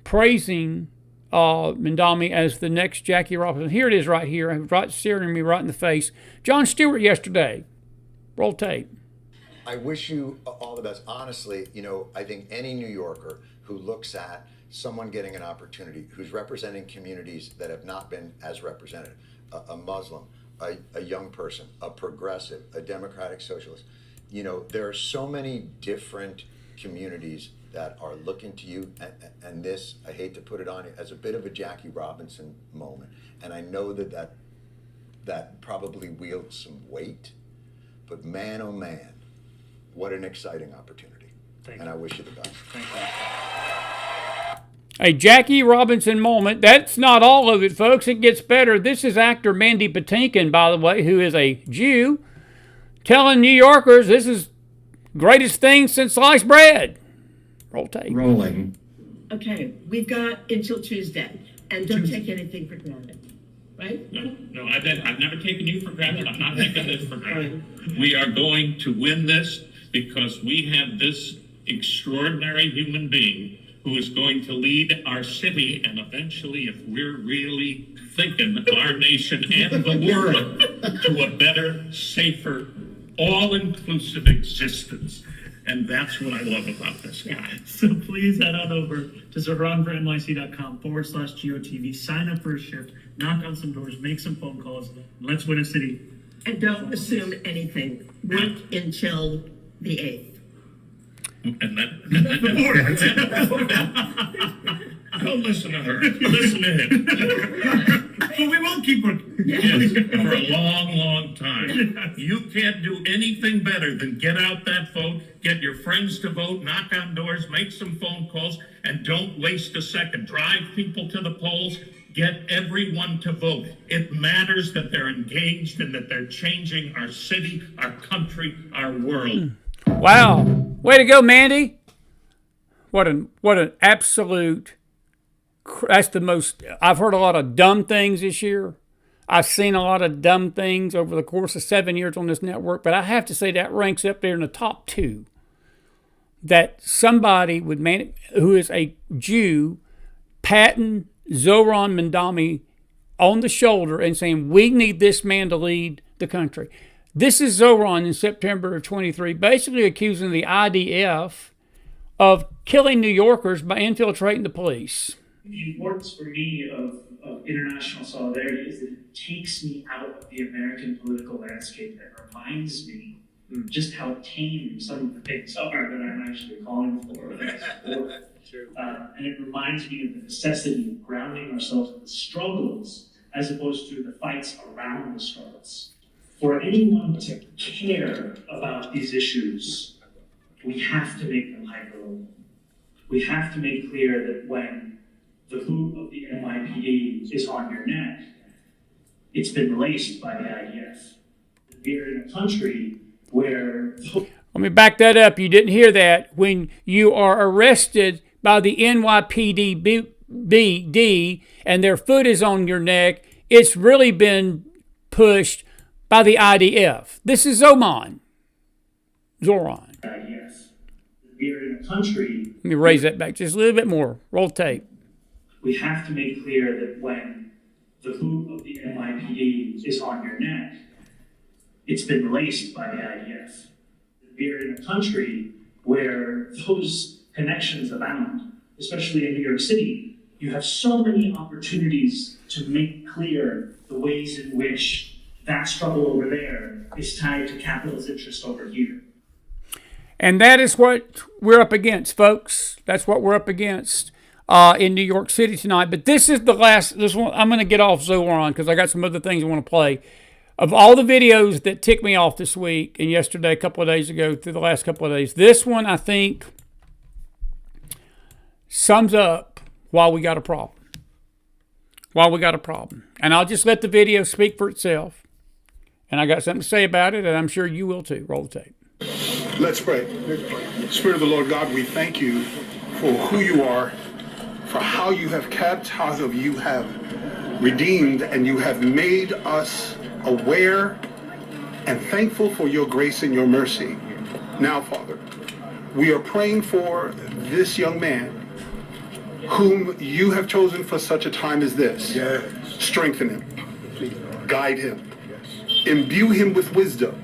praising Mandami as the next Jackie Robinson. Here it is right here, right staring me right in the face. Jon Stewart yesterday. Roll tape. I wish you all the best. Honestly, I think any New Yorker who looks at someone getting an opportunity, who's representing communities that have not been as represented, a Muslim, a young person, a progressive, a democratic socialist, there are so many different communities that are looking to you, and this, I hate to put it on you, as a bit of a Jackie Robinson moment. And I know that probably wields some weight, but man, oh man, what an exciting opportunity. And I wish you the best. Thank you. A Jackie Robinson moment. That's not all of it, folks. It gets better. This is actor Mandy Patinkin, by the way, who is a Jew, telling New Yorkers this is greatest thing since sliced bread. Roll tape. Rolling. Okay, we've got until Tuesday, and don't take anything for granted, right? No, I've never taken you for granted. I'm not taking this for granted. We are going to win this because we have this extraordinary human being who is going to lead our city and eventually, if we're really thinking, our nation and the world to a better, safer, all-inclusive existence. And that's what I love about this guy. So please head on over to ZahranForNYC.com/GOTV, sign up for a shift, knock on some doors, make some phone calls, and let's win a city. And don't assume anything. Wait until the 8th. And don't listen to her. Listen to him. But we won't keep working. Yes, for a long, long time. You can't do anything better than get out that vote, get your friends to vote, knock on doors, make some phone calls, and don't waste a second. Drive people to the polls. Get everyone to vote. It matters that they're engaged and that they're changing our city, our country, our world. Wow. Way to go, Mandy. What an absolute, that's the most, I've heard a lot of dumb things this year. I've seen a lot of dumb things over the course of 7 years on this network, but I have to say that ranks up there in the top two. That somebody who is a Jew patting Zohran Mandami on the shoulder and saying, we need this man to lead the country. This is Zohran in September of 23, basically accusing the IDF of killing New Yorkers by infiltrating the police. The importance for me of international solidarity is that it takes me out of the American political landscape and reminds me just how tame some of the things are that I'm actually calling for. And it reminds me of the necessity of grounding ourselves in the struggles as opposed to the fights around the struggles. For anyone to care about these issues, we have to make them hyper-local. We have to make clear that when the boot of the NYPD is on your neck, it's been laced by the IDF. We're in a country where... Let me back that up. You didn't hear that. When you are arrested by the NYPD and their foot is on your neck, it's really been pushed by the IDF. This is Zohran. IDF. We're in a country... Let me raise that back just a little bit more. Roll tape. We have to make clear that when the boot of the NYPD is on your neck, it's been laced by the IDF. We're in a country where those connections abound, especially in New York City. You have so many opportunities to make clear the ways in which that struggle over there is tied to capital's interest over here. And that is what we're up against, folks. That's what we're up against in New York City tonight. But this is the last, this one, I'm going to get off Zohran because I got some other things I want to play. Of all the videos that ticked me off this week and yesterday, a couple of days ago, through the last couple of days, this one, I think, sums up why we got a problem. Why we got a problem. And I'll just let the video speak for itself. And I got something to say about it, and I'm sure you will too. Roll the tape. Let's pray. Spirit of the Lord God, we thank you for who you are, for how you have kept, how you have redeemed, and you have made us aware and thankful for your grace and your mercy. Now, Father, we are praying for this young man whom you have chosen for such a time as this. Yes. Strengthen him. Guide him. Imbue him with wisdom.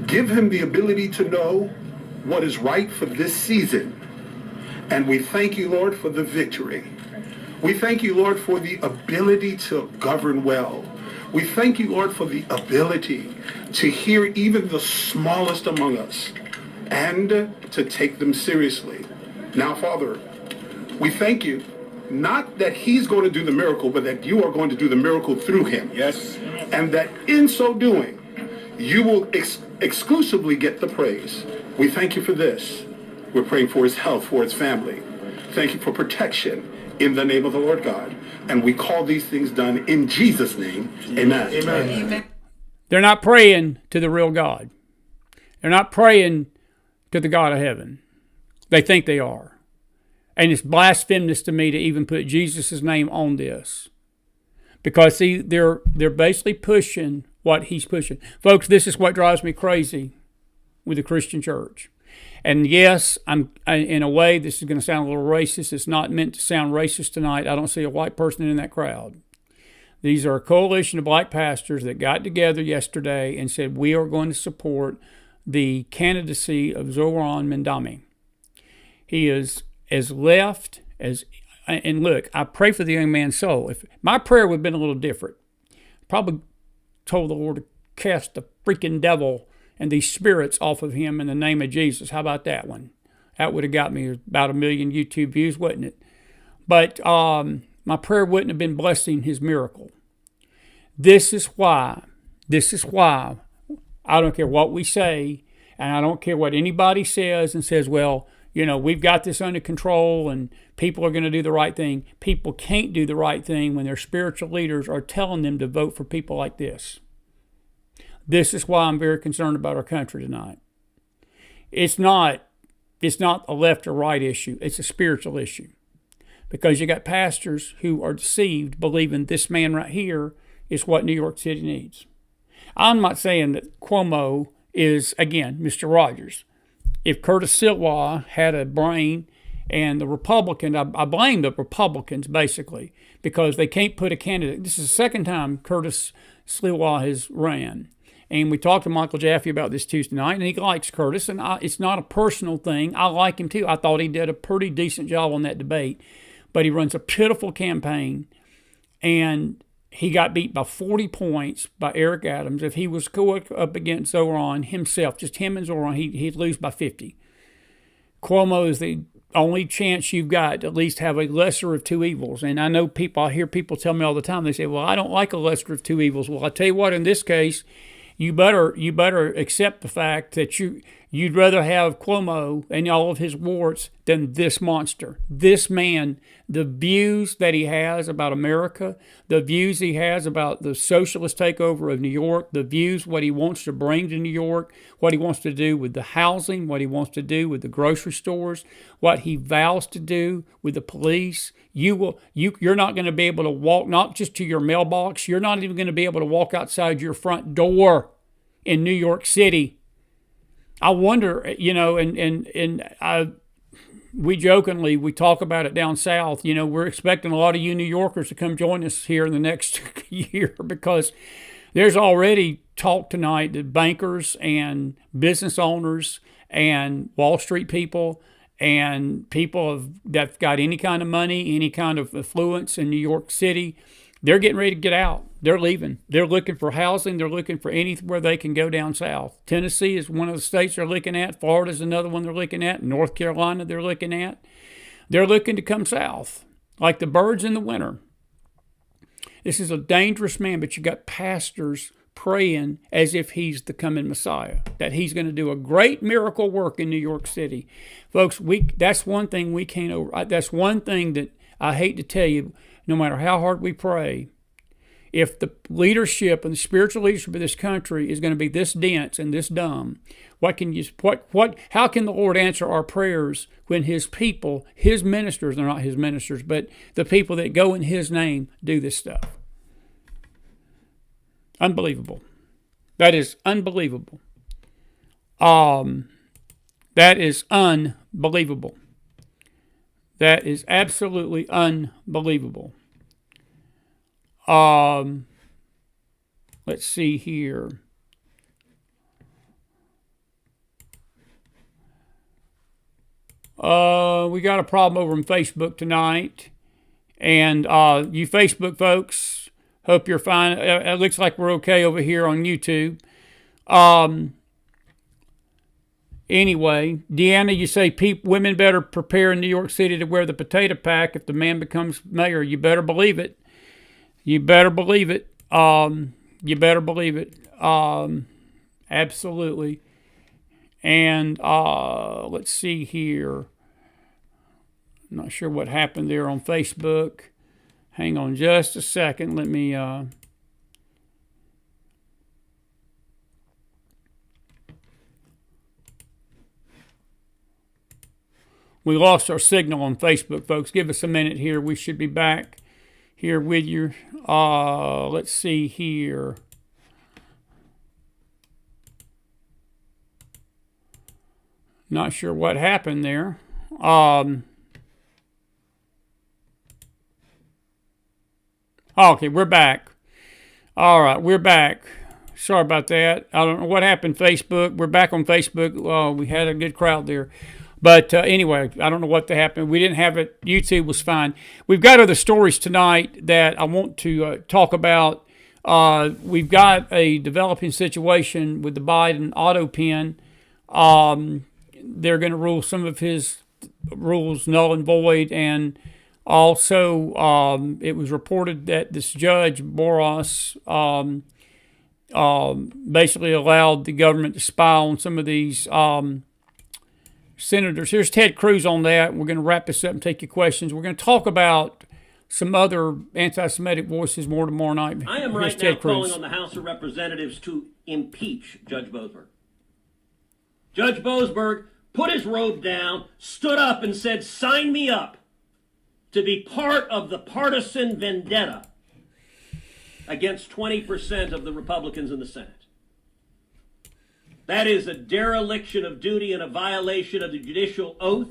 Give him the ability to know what is right for this season. And we thank you, Lord, for the victory. We thank you, Lord, for the ability to govern well. We thank you, Lord, for the ability to hear even the smallest among us and to take them seriously. Now, Father, we thank you, not that he's going to do the miracle, but that you are going to do the miracle through him. Yes. And that in so doing, you will exclusively get the praise. We thank you for this. We're praying for his health, for his family. Thank you for protection in the name of the Lord God. And we call these things done in Jesus' name. Amen. Amen. They're not praying to the real God. They're not praying to the God of heaven. They think they are. And it's blasphemous to me to even put Jesus' name on this. Because, see, they're basically pushing what he's pushing. Folks, this is what drives me crazy with the Christian church. And yes, in a way, this is going to sound a little racist. It's not meant to sound racist tonight. I don't see a white person in that crowd. These are a coalition of black pastors that got together yesterday and said, we are going to support the candidacy of Zohran Mamdani. He is as left as, and look, I pray for the young man's soul. If my prayer would have been a little different, probably told the Lord to cast the freaking devil and these spirits off of him in the name of Jesus. How about that one? That would have got me about 1 million YouTube views, wouldn't it? But my prayer wouldn't have been blessing his miracle. This is why I don't care what we say, and I don't care what anybody says and says, well, you know, we've got this under control and people are going to do the right thing. People can't do the right thing when their spiritual leaders are telling them to vote for people like this. This is why I'm very concerned about our country tonight. It's not a left or right issue. It's a spiritual issue. Because you got pastors who are deceived, believing this man right here is what New York City needs. I'm not saying that Cuomo is, again, Mr. Rogers. If Curtis Sliwa had a brain and the Republican, I blame the Republicans basically because they can't put a candidate. This is the second time Curtis Sliwa has ran. And we talked to Michael Jaffe about this Tuesday night, and he likes Curtis, and it's not a personal thing. I like him too. I thought he did a pretty decent job on that debate, but he runs a pitiful campaign, and he got beat by 40 points by Eric Adams. If he was going up against Zohran himself, just him and Zohran, he'd lose by 50. Cuomo is the only chance you've got to at least have a lesser of two evils. And I know I hear people tell me all the time, they say, well, I don't like a lesser of two evils. Well, I tell you what, in this case, you better accept the fact that you'd rather have Cuomo and all of his warts than this monster. This man, the views that he has about America, the views he has about the socialist takeover of New York, the views, what he wants to bring to New York, what he wants to do with the housing, what he wants to do with the grocery stores, what he vows to do with the police. You're not going to be able to walk, not just to your mailbox, you're not even going to be able to walk outside your front door in New York City. I wonder, you know, we jokingly, we talk about it down south, you know, we're expecting a lot of you New Yorkers to come join us here in the next year because there's already talk tonight that bankers and business owners and Wall Street people and people that've got any kind of money, any kind of affluence in New York City, they're getting ready to get out. They're leaving. They're looking for housing. They're looking for anywhere they can go down south. Tennessee is one of the states they're looking at. Florida is another one they're looking at. North Carolina they're looking at. They're looking to come south like the birds in the winter. This is a dangerous man, but you got pastors praying as if he's the coming Messiah, that he's going to do a great miracle work in New York City. Folks, that's one thing we can't over. That's one thing that I hate to tell you, no matter how hard we pray, if the leadership and the spiritual leadership of this country is going to be this dense and this dumb, how can the Lord answer our prayers when his people, his ministers, they're not his ministers, but the people that go in his name do this stuff? Unbelievable. That is unbelievable. That is unbelievable. That is absolutely unbelievable. Let's see here. We got a problem over on Facebook tonight. And you Facebook folks, hope you're fine. It looks like we're okay over here on YouTube. Anyway, Deanna, you say women better prepare in New York City to wear the potato pack if the man becomes mayor. You better believe it. You better believe it. You better believe it. Absolutely. And let's see here. I'm not sure what happened there on Facebook. Hang on just a second. Let me... We lost our signal on Facebook, folks. Give us a minute here. We should be back here with you. Let's see here. Not sure what happened there. Okay, we're back. All right, we're back. Sorry about that. I don't know what happened, Facebook. We're back on Facebook. We had a good crowd there. But anyway, I don't know what happened. We didn't have it. YouTube was fine. We've got other stories tonight that I want to talk about. We've got a developing situation with the Biden auto pen. They're going to rule some of his rules null and void. And also, it was reported that this judge, Boros, basically allowed the government to spy on some of these senators. Here's Ted Cruz on that. We're going to wrap this up and take your questions. We're going to talk about some other anti-Semitic voices more tomorrow night. I am right now calling on the House of Representatives to impeach Judge Boasberg. Judge Boasberg put his robe down, stood up, and said, "Sign me up to be part of the partisan vendetta against 20% of the Republicans in the Senate." That is a dereliction of duty and a violation of the judicial oath.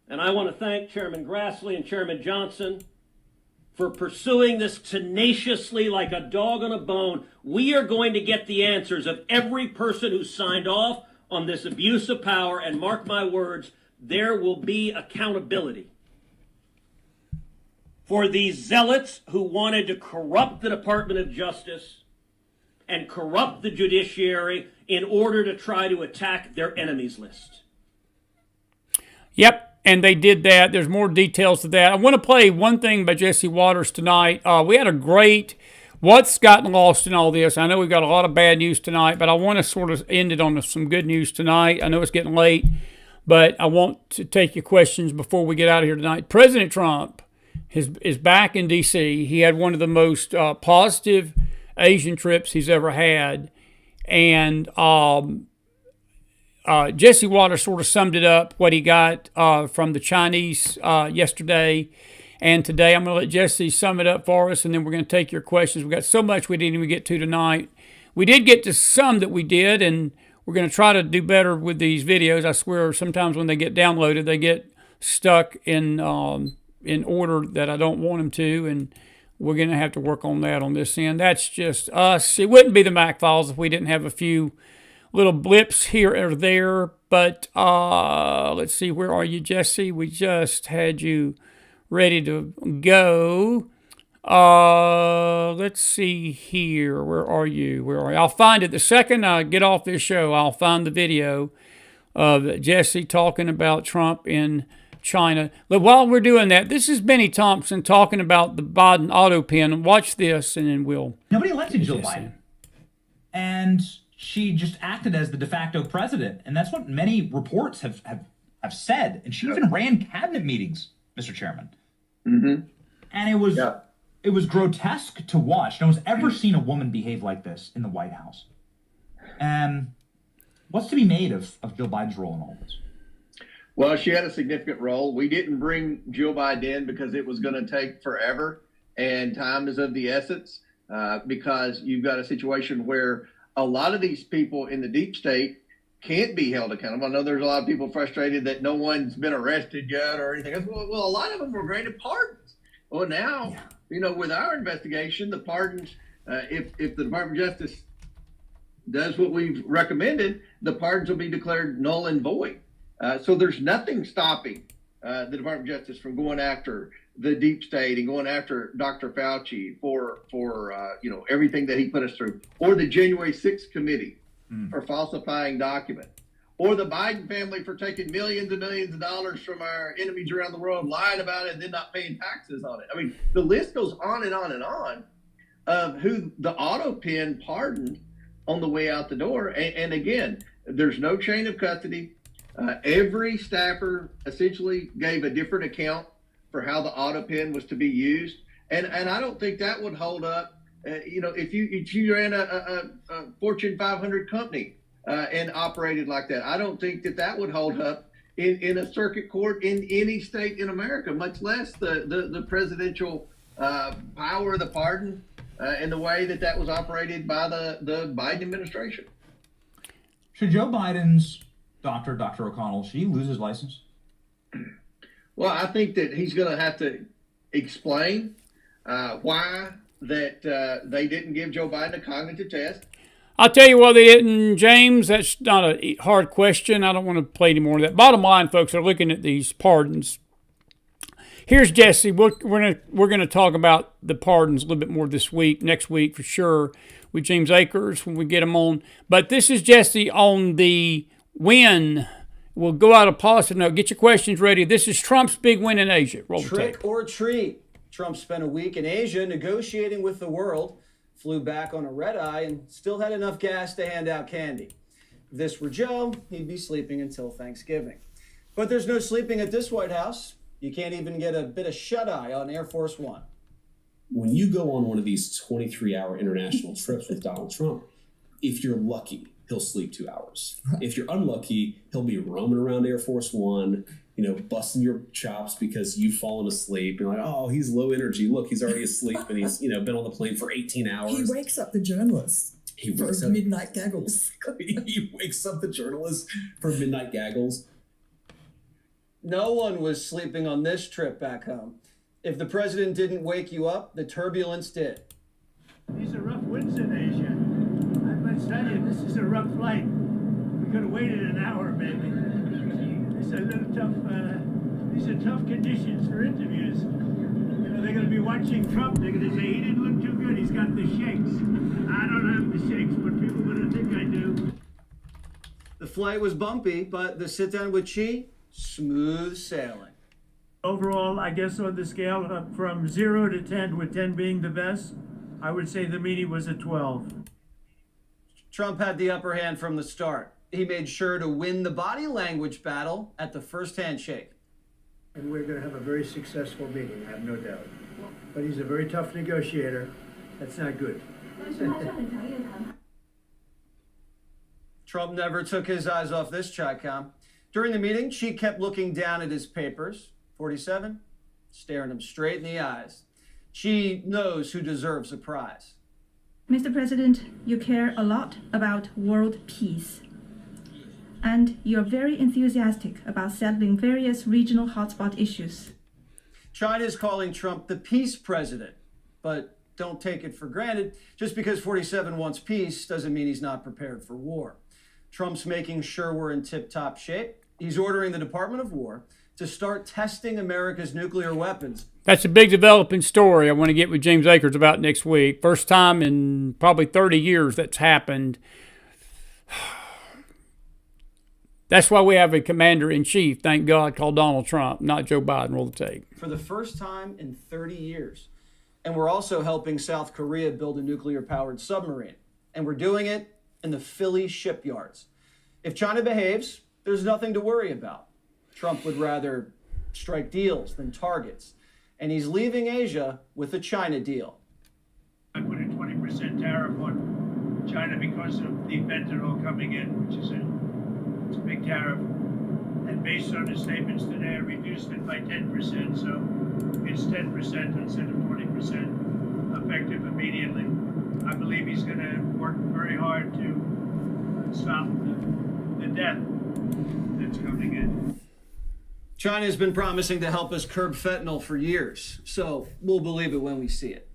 And I want to thank Chairman Grassley and Chairman Johnson for pursuing this tenaciously like a dog on a bone. We are going to get the answers of every person who signed off on this abuse of power, and mark my words, there will be accountability for these zealots who wanted to corrupt the Department of Justice and corrupt the judiciary in order to try to attack their enemies list. Yep, and they did that. There's more details to that. I want to play one thing by Jesse Waters tonight. We had a great, what's gotten lost in all this? I know we've got a lot of bad news tonight, but I want to sort of end it on some good news tonight. I know it's getting late, but I want to take your questions before we get out of here tonight. President Trump is back in D.C. He had one of the most positive Asian trips he's ever had, and Jesse Waters sort of summed it up, what he got from the Chinese yesterday and today. I'm going to let Jesse sum it up for us, and then we're going to take your questions. We've got so much we didn't even get to tonight. We did get to some that we did, and we're going to try to do better with these videos. I swear sometimes when they get downloaded, they get stuck in order that I don't want them to, and we're going to have to work on that on this end. That's just us. It wouldn't be the McFiles if we didn't have a few little blips here or there. But let's see, where are you, Jesse? We just had you ready to go. Let's see here. Where are you? I'll find it. The second I get off this show, I'll find the video of Jesse talking about Trump in China. But while we're doing that, this is Benny Thompson talking about the Biden auto pen. Watch this, and then we'll... Nobody elected Jill Biden. And she just acted as the de facto president. And that's what many reports have have said, and she even ran cabinet meetings, Mr. Chairman. Mm-hmm. And it it was grotesque to watch. No one's ever seen a woman behave like this in the White House. And what's to be made of Joe Biden's role in all this? Well, she had a significant role. We didn't bring Jill Biden in because it was going to take forever, and time is of the essence, because you've got a situation where a lot of these people in the deep state can't be held accountable. I know there's a lot of people frustrated that no one's been arrested yet or anything else. Well, a lot of them were granted pardons. Well, now, with our investigation, the pardons, if the Department of Justice does what we've recommended, the pardons will be declared null and void. So there's nothing stopping the Department of Justice from going after the deep state and going after Dr. Fauci for everything that he put us through, or the January 6th committee for falsifying documents, or the Biden family for taking millions and millions of dollars from our enemies around the world, lying about it, and then not paying taxes on it. I mean, the list goes on and on and on of who the auto pen pardoned on the way out the door. And again, there's no chain of custody. Every staffer essentially gave a different account for how the auto pen was to be used. And I don't think that would hold up. If you ran a Fortune 500 company and operated like that, I don't think that would hold up in a circuit court in any state in America, much less the presidential power of the pardon and the way that was operated by the Biden administration. Should Joe Biden's Dr. O'Connell, should he lose his license? Well, I think that he's going to have to explain why that they didn't give Joe Biden a cognitive test. I'll tell you why they didn't, James. That's not a hard question. I don't want to play any more of that. Bottom line, folks, are looking at these pardons. Here's Jesse. We're gonna talk about the pardons a little bit more this week, next week for sure, with James Akers when we get him on. But this is Jesse on the win. We'll go out a positive note. Get your questions ready. This is Trump's big win in Asia. Roll the tape. Trick or treat. Trump spent a week in Asia negotiating with the world, flew back on a red eye, and still had enough gas to hand out candy. If this were Joe, he'd be sleeping until Thanksgiving. But there's no sleeping at this White House. You can't even get a bit of shut-eye on Air Force One. When you go on one of these 23-hour international trips with Donald Trump, if you're lucky, he'll sleep 2 hours. If you're unlucky, he'll be roaming around Air Force One, busting your chops because you've fallen asleep. You're like, oh, he's low energy. Look, he's already asleep and he's, been on the plane for 18 hours. He wakes up the journalists for midnight gaggles. He wakes up the journalists for midnight gaggles. No one was sleeping on this trip back home. If the president didn't wake you up, the turbulence did. These are rough winds in Asia. I must tell you, this is a rough flight. We could have waited an hour, maybe. These are a little tough. These are tough conditions for interviews. They're going to be watching Trump. They're going to say he didn't look too good. He's got the shakes. I don't have the shakes, but people are going to think I do. The flight was bumpy, but the sit-down with Xi, smooth sailing. Overall, I guess on the scale from 0 to 10, with 10 being the best, I would say the meeting was a 12. Trump had the upper hand from the start. He made sure to win the body language battle at the first handshake. And we're going to have a very successful meeting, I have no doubt. But he's a very tough negotiator. That's not good. Trump never took his eyes off this Chi-Com. During the meeting, Xi kept looking down at his papers. 47, staring him straight in the eyes. Xi knows who deserves a prize. Mr. President, you care a lot about world peace. And you're very enthusiastic about settling various regional hotspot issues. China is calling Trump the peace president, but don't take it for granted. Just because 47 wants peace doesn't mean he's not prepared for war. Trump's making sure we're in tip-top shape. He's ordering the Department of War to start testing America's nuclear weapons. That's a big developing story I want to get with James Akers about next week. First time in probably 30 years that's happened. That's why we have a commander-in-chief, thank God, called Donald Trump, not Joe Biden. Roll the tape. For the first time in 30 years. And we're also helping South Korea build a nuclear-powered submarine. And we're doing it in the Philly shipyards. If China behaves, there's nothing to worry about. Trump would rather strike deals than targets. and he's leaving Asia with a China deal. I put a 20% tariff on China because of the fentanyl coming in, which is it's a big tariff. And based on his statements today, I reduced it by 10%, so it's 10% instead of 20% effective immediately. I believe he's going to work very hard to stop the death that's coming in. China has been promising to help us curb fentanyl for years, so we'll believe it when we see it.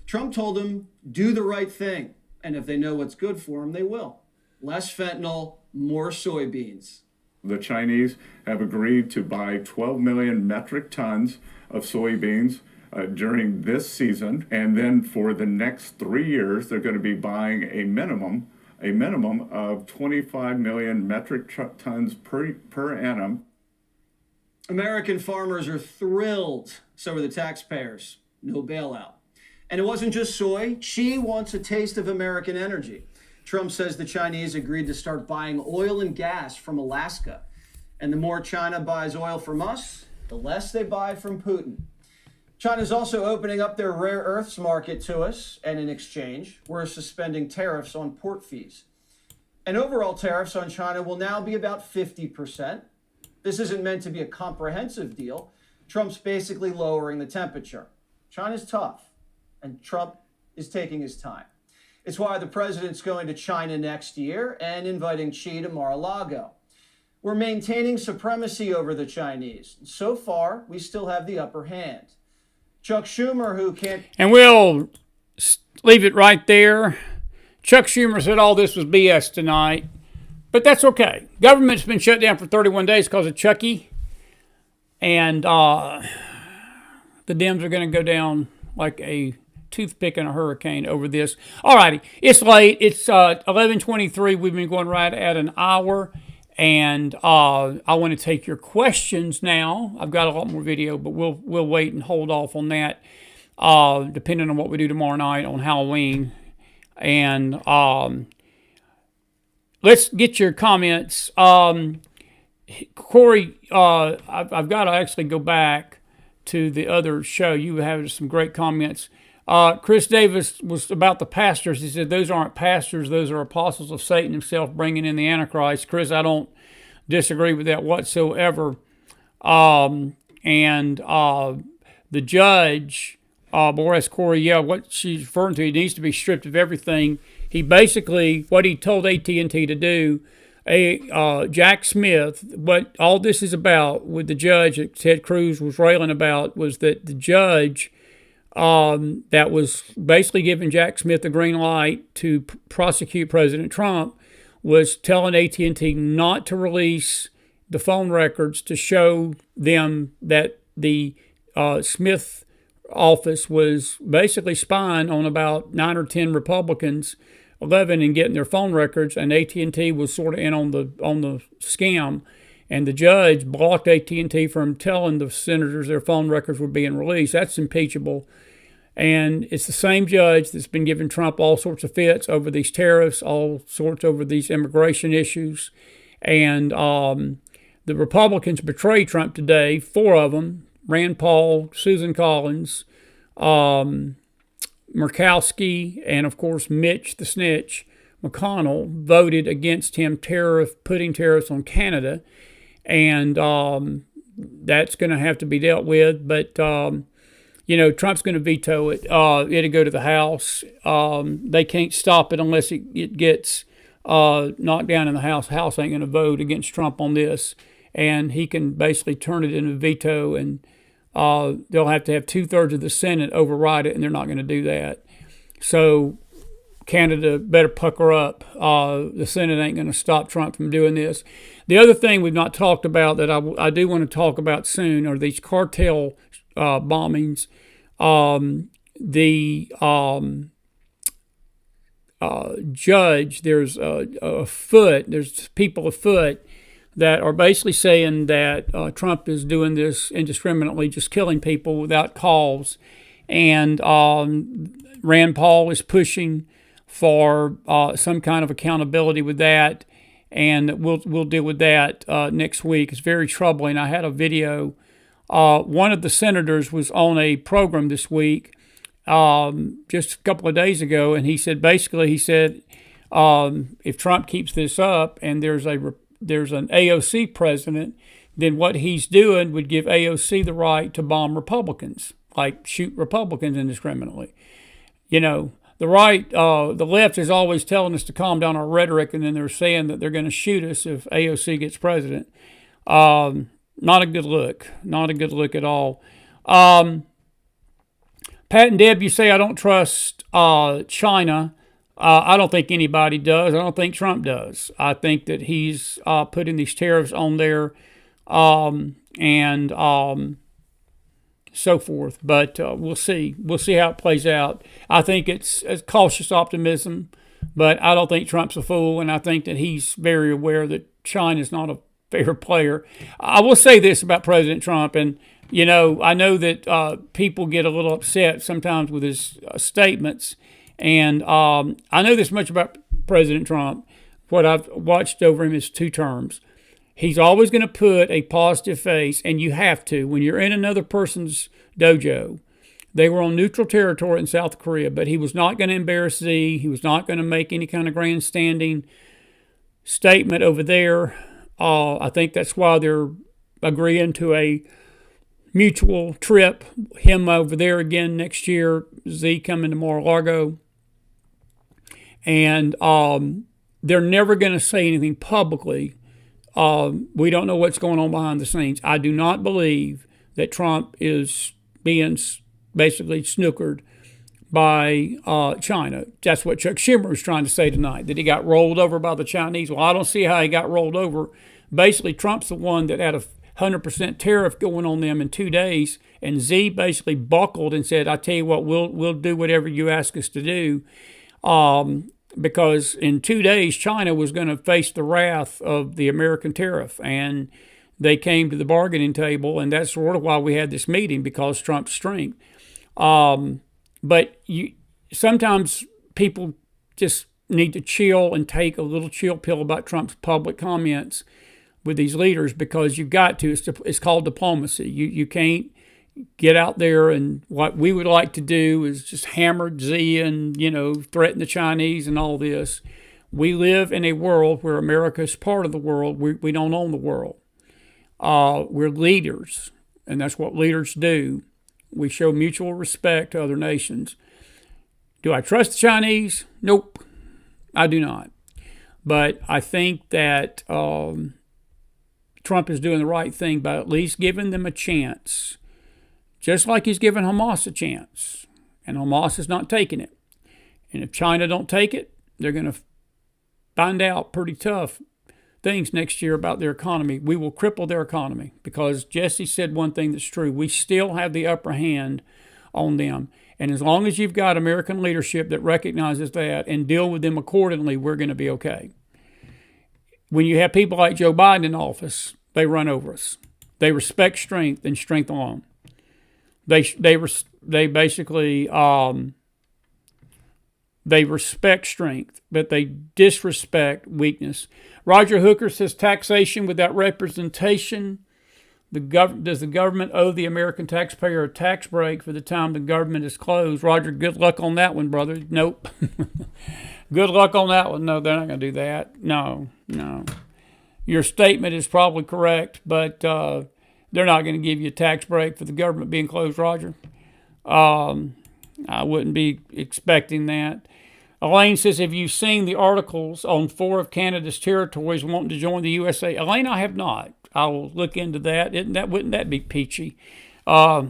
Trump told them, do the right thing, and if they know what's good for them, they will. Less fentanyl, more soybeans. The Chinese have agreed to buy 12 million metric tons of soybeans during this season, and then for the next 3 years, they're going to be buying a minimum of 25 million metric tons per annum. American farmers are thrilled, so are the taxpayers. No bailout. And it wasn't just soy. Xi wants a taste of American energy. Trump says the Chinese agreed to start buying oil and gas from Alaska. And the more China buys oil from us, the less they buy from Putin. China's also opening up their rare earths market to us, and in exchange, we're suspending tariffs on port fees. And overall tariffs on China will now be about 50%. This isn't meant to be a comprehensive deal. Trump's basically lowering the temperature. China's tough, and Trump is taking his time. It's why the president's going to China next year and inviting Xi to Mar-a-Lago. We're maintaining supremacy over the Chinese. So far, we still have the upper hand. Chuck Schumer, who can't... And we'll leave it right there. Chuck Schumer said all this was BS tonight, but that's okay. Government's been shut down for 31 days because of Chucky, and the Dems are going to go down like a toothpick in a hurricane over this. All righty, it's late. It's 11:23. We've been going right at an hour, and I want to take your questions now. I've got a lot more video, but we'll wait and hold off on that, depending on what we do tomorrow night on Halloween. And let's get your comments. Corey, I've got to actually go back to the other show. You have some great comments. Chris Davis was about the pastors. He said, those aren't pastors. Those are apostles of Satan himself bringing in the Antichrist. Chris, I don't disagree with that whatsoever. The judge, Boris Corey, what she's referring to, he needs to be stripped of everything. He basically, what he told AT&T to do, Jack Smith, what all this is about with the judge that Ted Cruz was railing about was that the judge that was basically giving Jack Smith the green light to prosecute President Trump was telling AT&T not to release the phone records to show them that the Smith office was basically spying on about 9 or 10 Republicans, 11, and getting their phone records, and AT&T was sort of in on the scam. And the judge blocked AT&T from telling the senators their phone records were being released. That's impeachable. And it's the same judge that's been giving Trump all sorts of fits over these tariffs, all sorts over these immigration issues. And the Republicans betrayed Trump today, 4 of them, Rand Paul, Susan Collins, Murkowski, and of course Mitch the Snitch McConnell voted against him putting tariffs on Canada. And that's going to have to be dealt with. But, Trump's going to veto it. It'll go to the House. They can't stop it unless it gets knocked down in the House. The House ain't going to vote against Trump on this. And he can basically turn it into a veto, and they'll have to have 2/3 of the Senate override it, and they're not going to do that. So Canada better pucker up. The Senate ain't going to stop Trump from doing this. The other thing we've not talked about that I do want to talk about soon are these cartel bombings. The judge, there's people afoot that are basically saying that Trump is doing this indiscriminately, just killing people without cause. And Rand Paul is pushing for some kind of accountability with that, and we'll deal with that next week. It's very troubling. I had a video one of the senators was on a program this week, just a couple of days ago, and he said, if Trump keeps this up and there's an AOC president, then what he's doing would give AOC the right to bomb Republicans, like shoot Republicans indiscriminately. You know, the left is always telling us to calm down our rhetoric, and then they're saying that they're going to shoot us if AOC gets president. Not a good look. Not a good look at all. Pat and Deb, you say I don't trust China. I don't think anybody does. I don't think Trump does. I think that he's putting these tariffs on there and so forth. But we'll see. We'll see how it plays out. I think it's a cautious optimism, but I don't think Trump's a fool, and I think that he's very aware that China's not a fair player. I will say this about President Trump, and you know, I know that people get a little upset sometimes with his statements, and I know this much about President Trump. What I've watched over him is 2 terms. He's always going to put a positive face, and you have to. When you're in another person's dojo, they were on neutral territory in South Korea, but he was not going to embarrass Z. He was not going to make any kind of grandstanding statement over there. I think that's why they're agreeing to a mutual trip, him over there again next year, Z coming to Mar-a-Lago. And they're never going to say anything publicly. We don't know what's going on behind the scenes. I do not believe that Trump is being basically snookered by China. That's what Chuck Schumer was trying to say tonight, that he got rolled over by the Chinese. Well, I don't see how he got rolled over. Basically, Trump's the one that had a 100% tariff going on them in 2 days, and Z basically buckled and said, I tell you what, we'll do whatever you ask us to do. Because in 2 days, China was going to face the wrath of the American tariff, and they came to the bargaining table, and that's sort of why we had this meeting, because Trump's strength. But sometimes people just need to chill and take a little chill pill about Trump's public comments with these leaders, because you've got to. It's called diplomacy. You can't get out there, and what we would like to do is just hammer Z and, you know, threaten the Chinese and all this. We live in a world where America is part of the world. We don't own the world. We're leaders, and that's what leaders do. We show mutual respect to other nations. Do I trust the Chinese? Nope, I do not. But I think that Trump is doing the right thing by at least giving them a chance, just like he's given Hamas a chance, and Hamas is not taking it. And if China don't take it, they're going to find out pretty tough things next year about their economy. We will cripple their economy, because Jesse said one thing that's true. We still have the upper hand on them. And as long as you've got American leadership that recognizes that and deal with them accordingly, we're going to be okay. When you have people like Joe Biden in office, they run over us. They respect strength and strength alone. They basically they respect strength, but they disrespect weakness. Roger Hooker says taxation without representation. Does the government owe the American taxpayer a tax break for the time the government is closed? Roger, good luck on that one, brother. Nope. Good luck on that one. No, they're not going to do that. No. Your statement is probably correct, but they're not going to give you a tax break for the government being closed, Roger. I wouldn't be expecting that. Elaine says, have you seen the articles on 4 of Canada's territories wanting to join the USA? Elaine, I have not. I will look into that. Wouldn't that be peachy? I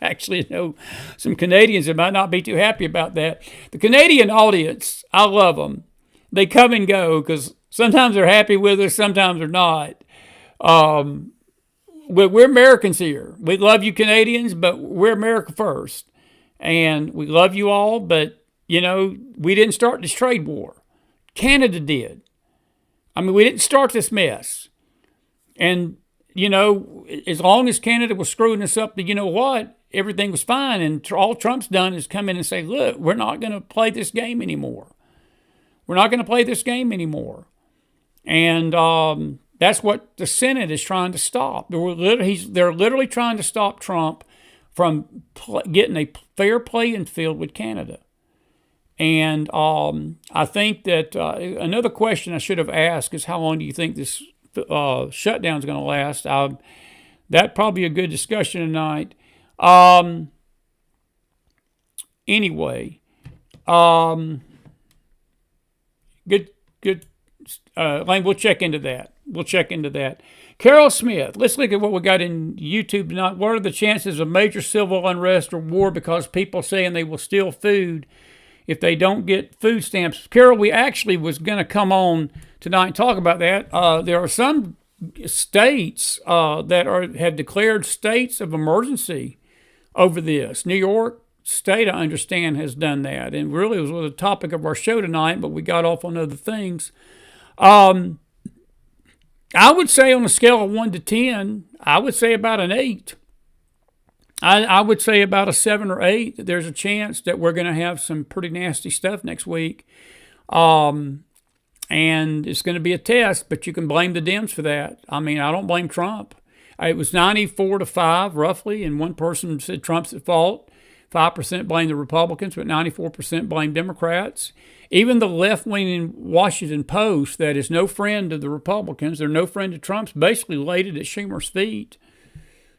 actually know some Canadians that might not be too happy about that. The Canadian audience, I love them. They come and go, because sometimes they're happy with us, sometimes they're not. We're Americans here. We love you Canadians, but we're America first. And we love you all, but, you know, we didn't start this trade war. Canada did. I mean, we didn't start this mess. And, you know, as long as Canada was screwing us up, you know what? Everything was fine. And all Trump's done is come in and say, look, we're not going to play this game anymore. We're not going to play this game anymore. And That's what the Senate is trying to stop. They're literally trying to stop Trump from getting a fair playing field with Canada. And I think that another question I should have asked is, how long do you think this shutdown is going to last? That'd probably be a good discussion tonight. Anyway, good. Lane, we'll check into that. Carol Smith, let's look at what we got in YouTube tonight. What are the chances of major civil unrest or war because people saying they will steal food if they don't get food stamps? Carol, we actually was going to come on tonight and talk about that. There are some states that have declared states of emergency over this. New York State, I understand, has done that. And really, it was the topic of our show tonight, but we got off on other things. I would say on a scale of 1 to 10, I would say about an 8. I would say about a 7 or 8. There's a chance that we're going to have some pretty nasty stuff next week. And it's going to be a test, but you can blame the Dems for that. I mean, I don't blame Trump. It was 94-5, roughly, and one person said Trump's at fault. 5% blame the Republicans, but 94% blame Democrats. Even the left-wing Washington Post, that is no friend of the Republicans, they're no friend of Trump's, basically laid it at Schumer's feet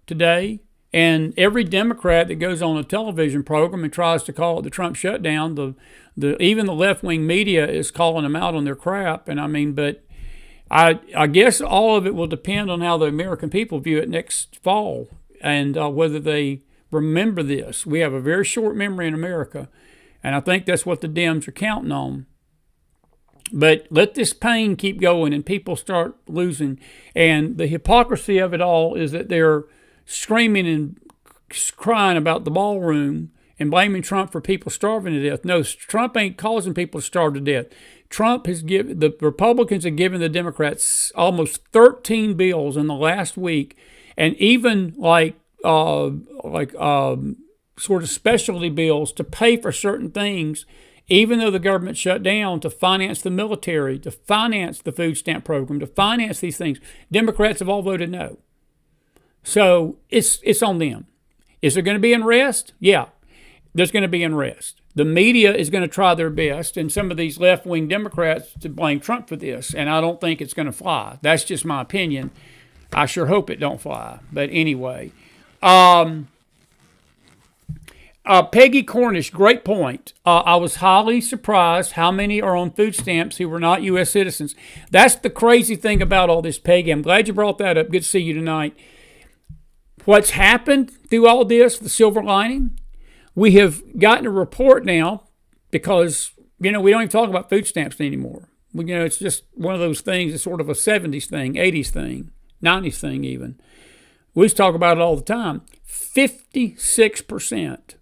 today. And every Democrat that goes on a television program and tries to call it the Trump shutdown, even the left-wing media is calling them out on their crap. And I mean, but I guess all of it will depend on how the American people view it next fall and whether they remember this. We have a very short memory in America, and I think that's what the Dems are counting on. But let this pain keep going and people start losing. And the hypocrisy of it all is that they're screaming and crying about the ballroom and blaming Trump for people starving to death. No, Trump ain't causing people to starve to death. The Republicans have given the Democrats almost 13 bills in the last week, and even sort of specialty bills to pay for certain things, even though the government shut down, to finance the military, to finance the food stamp program, to finance these things. Democrats have all voted no. So it's on them. Is there going to be unrest? Yeah, there's going to be unrest. The media is going to try their best, and some of these left-wing Democrats, to blame Trump for this, and I don't think it's going to fly. That's just my opinion. I sure hope it don't fly. But anyway, Peggy Cornish, great point. I was highly surprised how many are on food stamps who were not U.S. citizens. That's the crazy thing about all this, Peggy. I'm glad you brought that up. Good to see you tonight. What's happened through all this, the silver lining, we have gotten a report now because, we don't even talk about food stamps anymore. It's just one of those things. It's sort of a 70s thing, 80s thing, 90s thing even. We used to talk about it all the time. 56%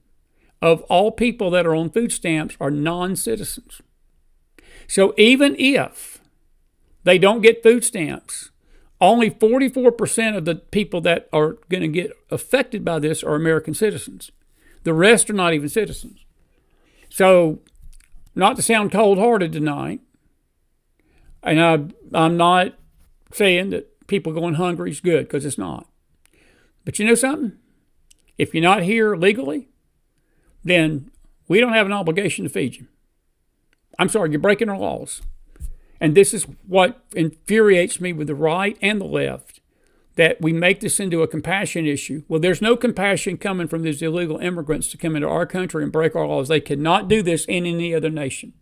of all people that are on food stamps are non-citizens. So even if they don't get food stamps, only 44% of the people that are going to get affected by this are American citizens. The rest are not even citizens. So, not to sound cold-hearted tonight, and I'm not saying that people going hungry is good, because it's not. But you know something? If you're not here legally, then we don't have an obligation to feed you. I'm sorry, you're breaking our laws. And this is what infuriates me with the right and the left, that we make this into a compassion issue. Well, there's no compassion coming from these illegal immigrants to come into our country and break our laws. They cannot do this in any other nation.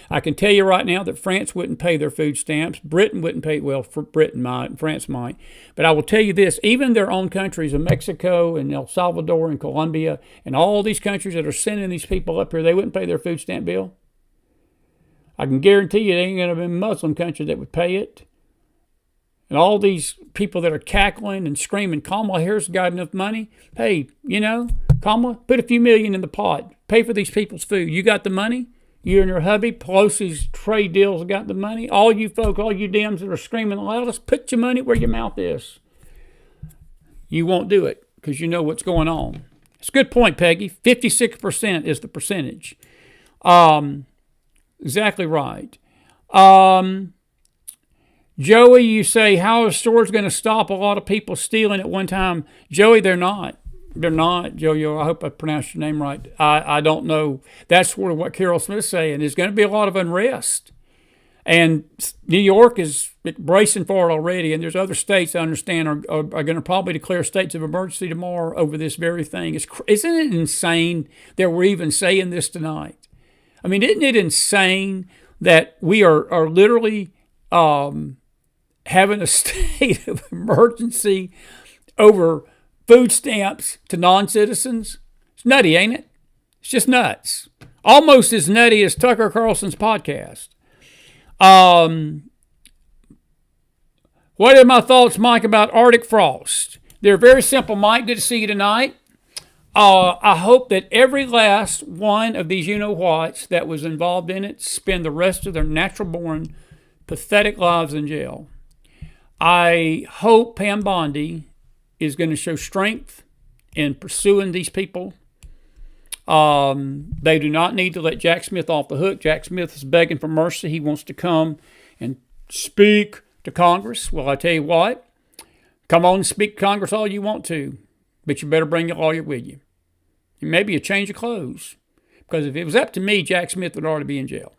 I can tell you right now that France wouldn't pay their food stamps. Britain wouldn't pay, well, for Britain might, France might. But I will tell you this, even their own countries of Mexico and El Salvador and Colombia and all these countries that are sending these people up here, they wouldn't pay their food stamp bill. I can guarantee you there ain't going to be a Muslim country that would pay it. And all these people that are cackling and screaming, Kamala Harris got enough money. Hey, Kamala, put a few million in the pot. Pay for these people's food. You got the money? You and your hubby, Pelosi's trade deals got the money. All you folk, all you Dems that are screaming the loudest, put your money where your mouth is. You won't do it because you know what's going on. It's a good point, Peggy. 56% is the percentage. Exactly right. Joey, you say, how are stores going to stop a lot of people stealing at one time? Joey, they're not. They're not, Jojo. I hope I pronounced your name right. I don't know. That's sort of what Carol Smith's saying. There's going to be a lot of unrest. And New York is bracing for it already, and there's other states I understand are going to probably declare states of emergency tomorrow over this very thing. Isn't it insane that we're even saying this tonight? I mean, isn't it insane that we are literally having a state of emergency over food stamps to non-citizens? It's nutty, ain't it? It's just nuts. Almost as nutty as Tucker Carlson's podcast. What are my thoughts, Mike, about Arctic frost? They're very simple, Mike. Good to see you tonight. I hope that every last one of these you-know-whats that was involved in it spend the rest of their natural-born, pathetic lives in jail. I hope Pam Bondi is going to show strength in pursuing these people. They do not need to let Jack Smith off the hook. Jack Smith is begging for mercy. He wants to come and speak to Congress. Well, I tell you what, come on and speak to Congress all you want to, but you better bring your lawyer with you. And maybe a change of clothes. Because if it was up to me, Jack Smith would already be in jail.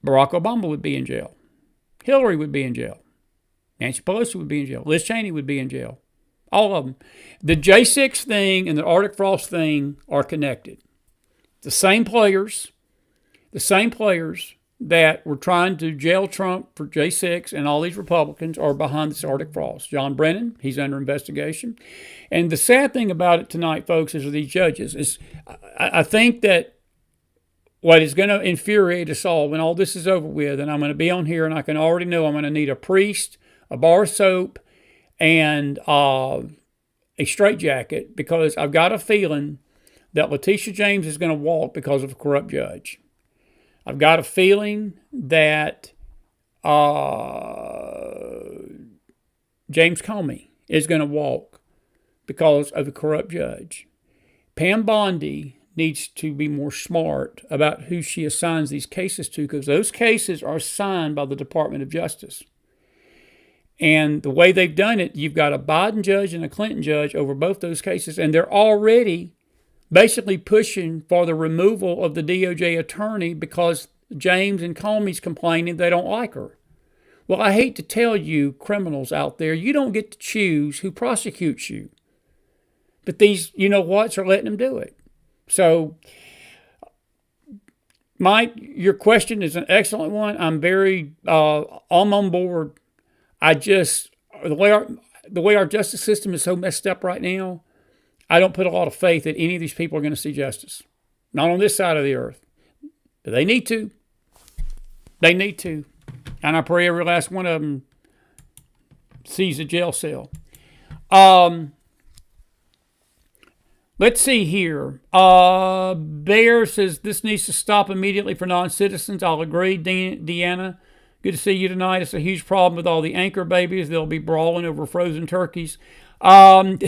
Barack Obama would be in jail. Hillary would be in jail. Nancy Pelosi would be in jail. Liz Cheney would be in jail. All of them. The J6 thing and the Arctic frost thing are connected. The same players that were trying to jail Trump for J6 and all these Republicans are behind this Arctic frost. John Brennan, he's under investigation. And the sad thing about it tonight, folks, is these judges. I think that what is going to infuriate us all when all this is over with, and I'm going to be on here and I can already know I'm going to need a priest, a bar of soap, and a straitjacket, because I've got a feeling that Letitia James is going to walk because of a corrupt judge. I've got a feeling that James Comey is going to walk because of a corrupt judge. Pam Bondi needs to be more smart about who she assigns these cases to, because those cases are assigned by the Department of Justice. And the way they've done it, you've got a Biden judge and a Clinton judge over both those cases, and they're already basically pushing for the removal of the DOJ attorney because James and Comey's complaining they don't like her. Well, I hate to tell you, criminals out there, you don't get to choose who prosecutes you. But these you-know-whats are letting them do it. So, Mike, your question is an excellent one. I'm on board. The way our justice system is so messed up right now, I don't put a lot of faith that any of these people are going to see justice. Not on this side of the earth. But they need to. They need to. And I pray every last one of them sees a jail cell. Let's see here. Bear says this needs to stop immediately for non-citizens. I'll agree, Deanna. Good to see you tonight. It's a huge problem with all the anchor babies. They'll be brawling over frozen turkeys. Deanna,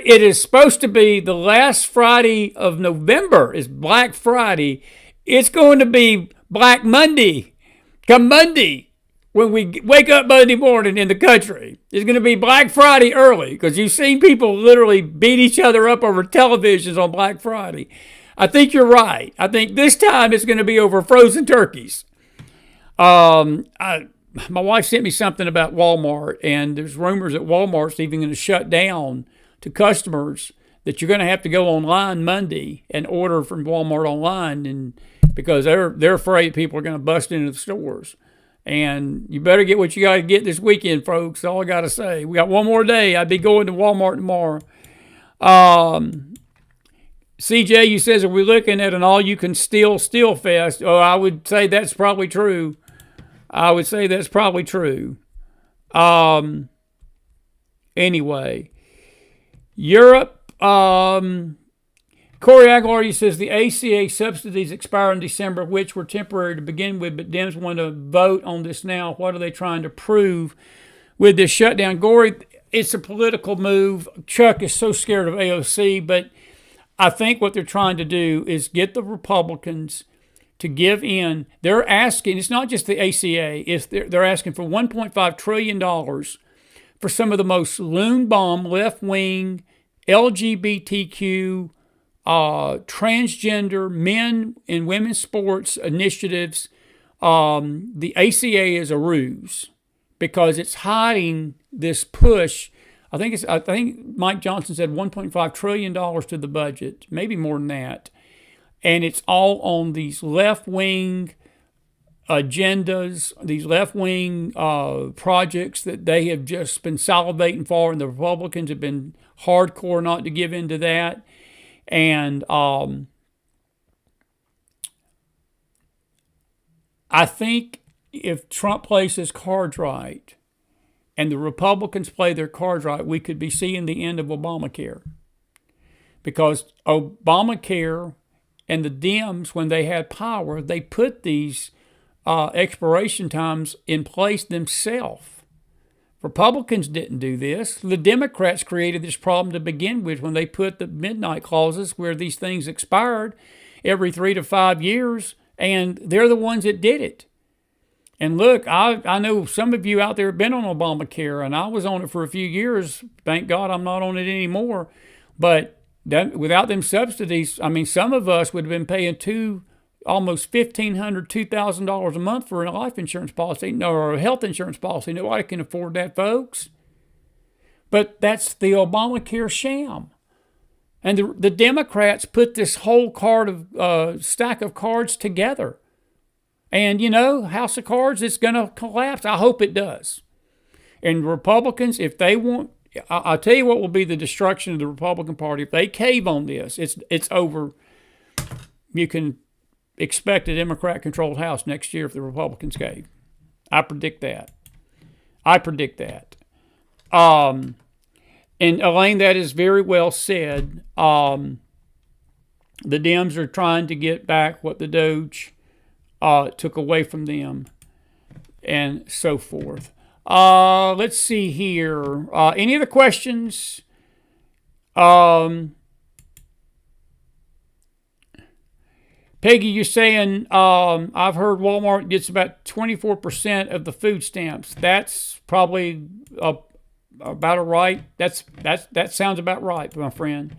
it is supposed to be the last Friday of November is Black Friday. It's going to be Black Monday. Come Monday, when we wake up Monday morning in the country, it's going to be Black Friday early, because you've seen people literally beat each other up over televisions on Black Friday. I think you're right. I think this time it's going to be over frozen turkeys. My wife sent me something about Walmart, and there's rumors that Walmart's even going to shut down to customers, that you're going to have to go online Monday and order from Walmart online, and because they're afraid people are going to bust into the stores. And you better get what you got to get this weekend, folks. That's all I got to say. We got one more day. I'd be going to Walmart tomorrow. CJ, you says, are we looking at an all-you-can-steal fest? Oh, I would say that's probably true. Anyway, Europe, Corey Aguilar, he says the ACA subsidies expire in December, which were temporary to begin with, but Dems want to vote on this now. What are they trying to prove with this shutdown? Corey, it's a political move. Chuck is so scared of AOC, but I think what they're trying to do is get the Republicans to give in. They're asking, it's not just the ACA, they're asking for $1.5 trillion for some of the most loon bomb, left-wing, LGBTQ, transgender, men and women's sports initiatives. The ACA is a ruse because it's hiding this push. I think Mike Johnson said $1.5 trillion to the budget, maybe more than that. And it's all on these left-wing agendas, these left-wing projects that they have just been salivating for, and the Republicans have been hardcore not to give in to that. And I think if Trump plays his cards right and the Republicans play their cards right, we could be seeing the end of Obamacare. Because Obamacare and the Dems, when they had power, they put these expiration times in place themselves. Republicans didn't do this. The Democrats created this problem to begin with when they put the midnight clauses where these things expired every 3 to 5 years, and they're the ones that did it. And look, I know some of you out there have been on Obamacare, and I was on it for a few years. Thank God I'm not on it anymore. But without them subsidies, I mean, some of us would have been paying almost $1,500, $2,000 a month for a life insurance policy or a health insurance policy. Nobody can afford that, folks. But that's the Obamacare sham. And the Democrats put this whole stack of cards together. And, House of Cards, it's going to collapse. I hope it does. And Republicans, if they want, I'll tell you what will be the destruction of the Republican Party. If they cave on this, it's over. You can expect a Democrat-controlled House next year if the Republicans cave. I predict that. And Elaine, that is very well said. The Dems are trying to get back what the Doge took away from them, and so forth. Let's see here. Any other questions? Peggy, you're saying I've heard Walmart gets about 24% of the food stamps. That's probably about right. That sounds about right, my friend.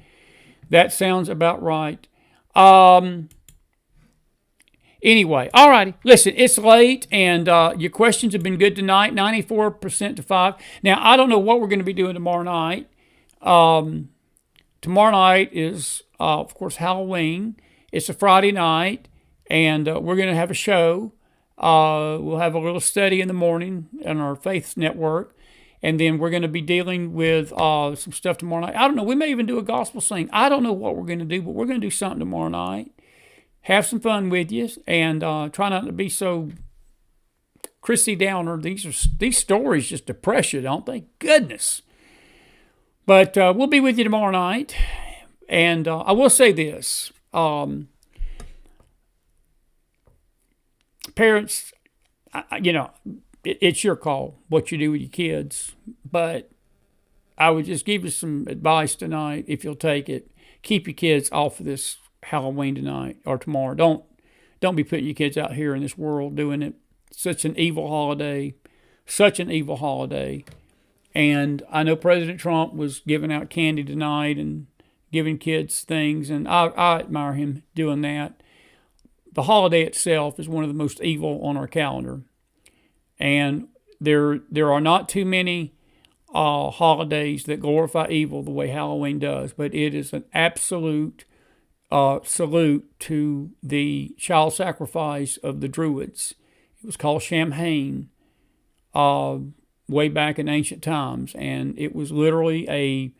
That sounds about right. Anyway, all righty. Listen, it's late, and your questions have been good tonight, 94% to 5. Now, I don't know what we're going to be doing tomorrow night. Tomorrow night is, of course, Halloween. It's a Friday night, and we're going to have a show. We'll have a little study in the morning on our Faith Network, and then we're going to be dealing with some stuff tomorrow night. I don't know. We may even do a gospel sing. I don't know what we're going to do, but we're going to do something tomorrow night. Have some fun with you, and try not to be so Chrissy Downer. These stories just depress you, don't they? Goodness. But we'll be with you tomorrow night, and I will say this. Parents, it's your call what you do with your kids, but I would just give you some advice tonight if you'll take it. Keep your kids off of this Halloween tonight or tomorrow. Don't be putting your kids out here in this world doing it. Such an evil holiday. And I know President Trump was giving out candy tonight and giving kids things, and I admire him doing that. The holiday itself is one of the most evil on our calendar. And there are not too many holidays that glorify evil the way Halloween does, but it is an absolute salute to the child sacrifice of the Druids. It was called Samhain way back in ancient times, and it was literally a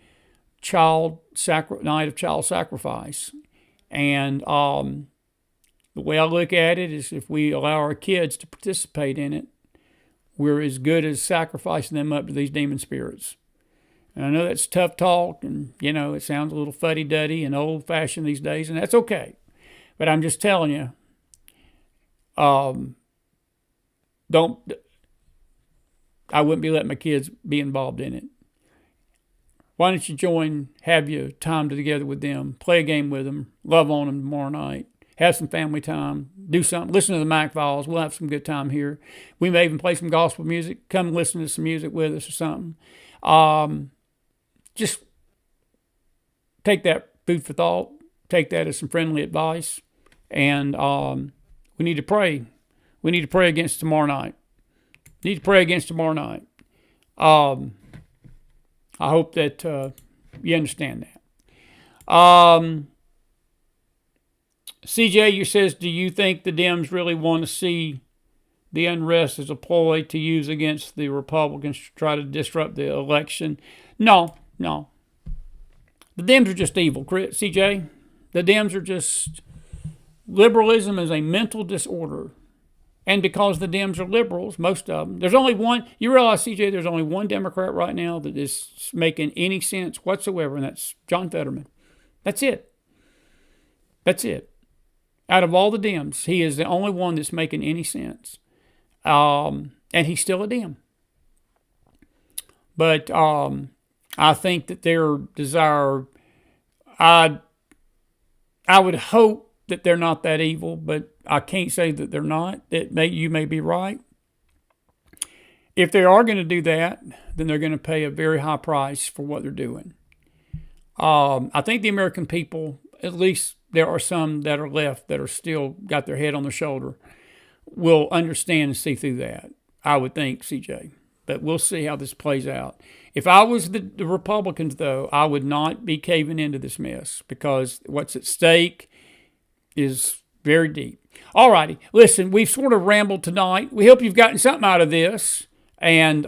night of child sacrifice. And the way I look at it is if we allow our kids to participate in it, we're as good as sacrificing them up to these demon spirits. And I know that's tough talk, and, it sounds a little fuddy-duddy and old-fashioned these days, and that's okay. But I'm just telling you, I wouldn't be letting my kids be involved in it. Why don't you have your time together with them, play a game with them, love on them tomorrow night, have some family time, do something, listen to the McFiles. We'll have some good time here. We may even play some gospel music. Come listen to some music with us or something. Just take that food for thought. Take that as some friendly advice. And we need to pray. We need to pray against tomorrow night. I hope that you understand that. CJ, you says, do you think the Dems really want to see the unrest as a ploy to use against the Republicans to try to disrupt the election? No. The Dems are just evil, CJ. The Dems are just... Liberalism is a mental disorder. And because the Dems are liberals, most of them, there's only one, you realize, CJ, there's only one Democrat right now that is making any sense whatsoever, and that's John Fetterman. That's it. Out of all the Dems, he is the only one that's making any sense. And he's still a Dem. But I think that their desire, I would hope that they're not that evil, but I can't say that they're not. You may be right. If they are going to do that, then they're going to pay a very high price for what they're doing. I think the American people, at least there are some that are left that are still got their head on their shoulder, will understand and see through that. I would think, CJ. But we'll see how this plays out. If I was the Republicans, though, I would not be caving into this mess because what's at stake is very deep. All righty. Listen, we've sort of rambled tonight. We hope you've gotten something out of this. And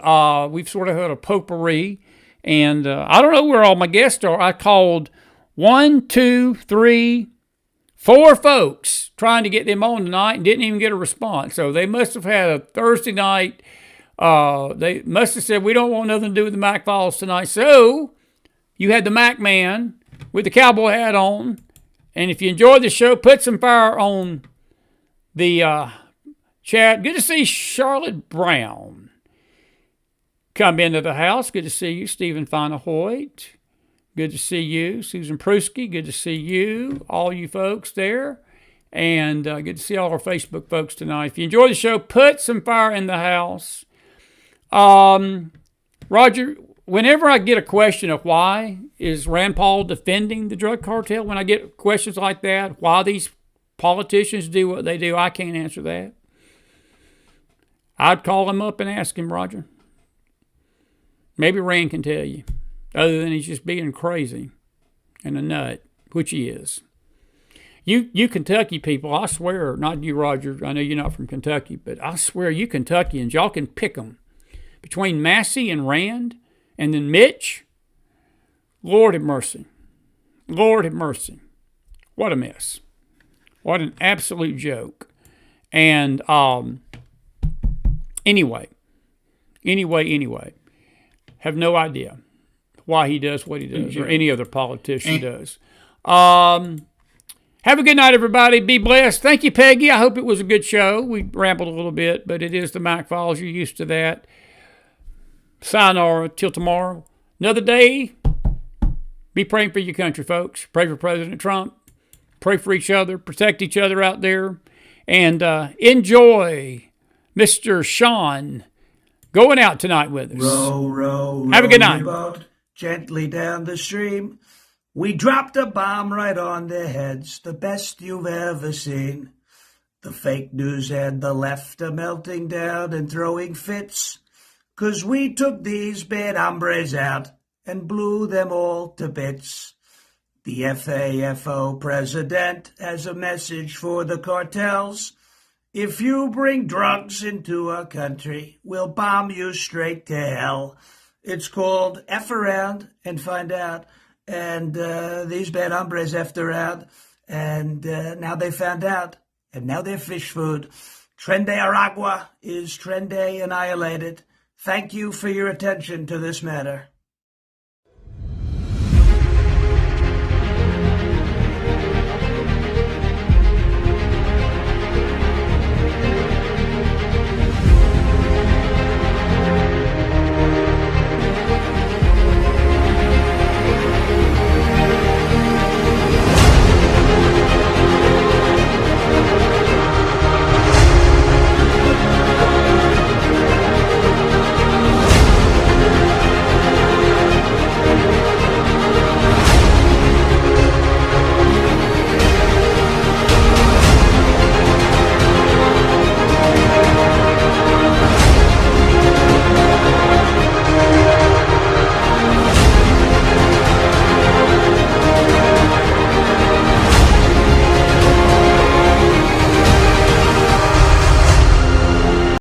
we've sort of had a potpourri. And I don't know where all my guests are. I called 1, 2, 3, 4 folks trying to get them on tonight and didn't even get a response. So they must have had a Thursday night. They must have said, we don't want nothing to do with the McFiles tonight. So you had the Mac man with the cowboy hat on. And if you enjoyed the show, put some fire on the chat. Good to see Charlotte Brown come into the house. Good to see you, Stephen Fina-Hoyt. Good to see you, Susan Pruski. Good to see you, all you folks there. And good to see all our Facebook folks tonight. If you enjoyed the show, put some fire in the house. Roger, whenever I get a question of why is Rand Paul defending the drug cartel, when I get questions like that, why these politicians do what they do, I can't answer that. I'd call him up and ask him, Roger. Maybe Rand can tell you, other than he's just being crazy and a nut, which he is. You Kentucky people, I swear, not you, Roger, I know you're not from Kentucky, but I swear you Kentuckians, y'all can pick them. Between Massey and Rand, and then Mitch, Lord have mercy. Lord have mercy. What a mess. What an absolute joke. And anyway, have no idea why he does what he does, or any other politician does. Have a good night, everybody. Be blessed. Thank you, Peggy. I hope it was a good show. We rambled a little bit, but it is the McFiles. You're used to that. Sayonara. Till tomorrow. Another day. Be praying for your country, folks. Pray for President Trump. Pray for each other. Protect each other out there. And enjoy Mr. Sean going out tonight with us. Row, have a good night. Your boat gently down the stream. We dropped a bomb right on their heads, the best you've ever seen. The fake news and the left are melting down and throwing fits, 'cause we took these bad hombres out and blew them all to bits. The FAFO president has a message for the cartels. If you bring drugs into our country, we'll bomb you straight to hell. It's called F around and find out. And these bad hombres effed around, and now they found out, and now they're fish food. Trende Aragua is Trende annihilated. Thank you for your attention to this matter.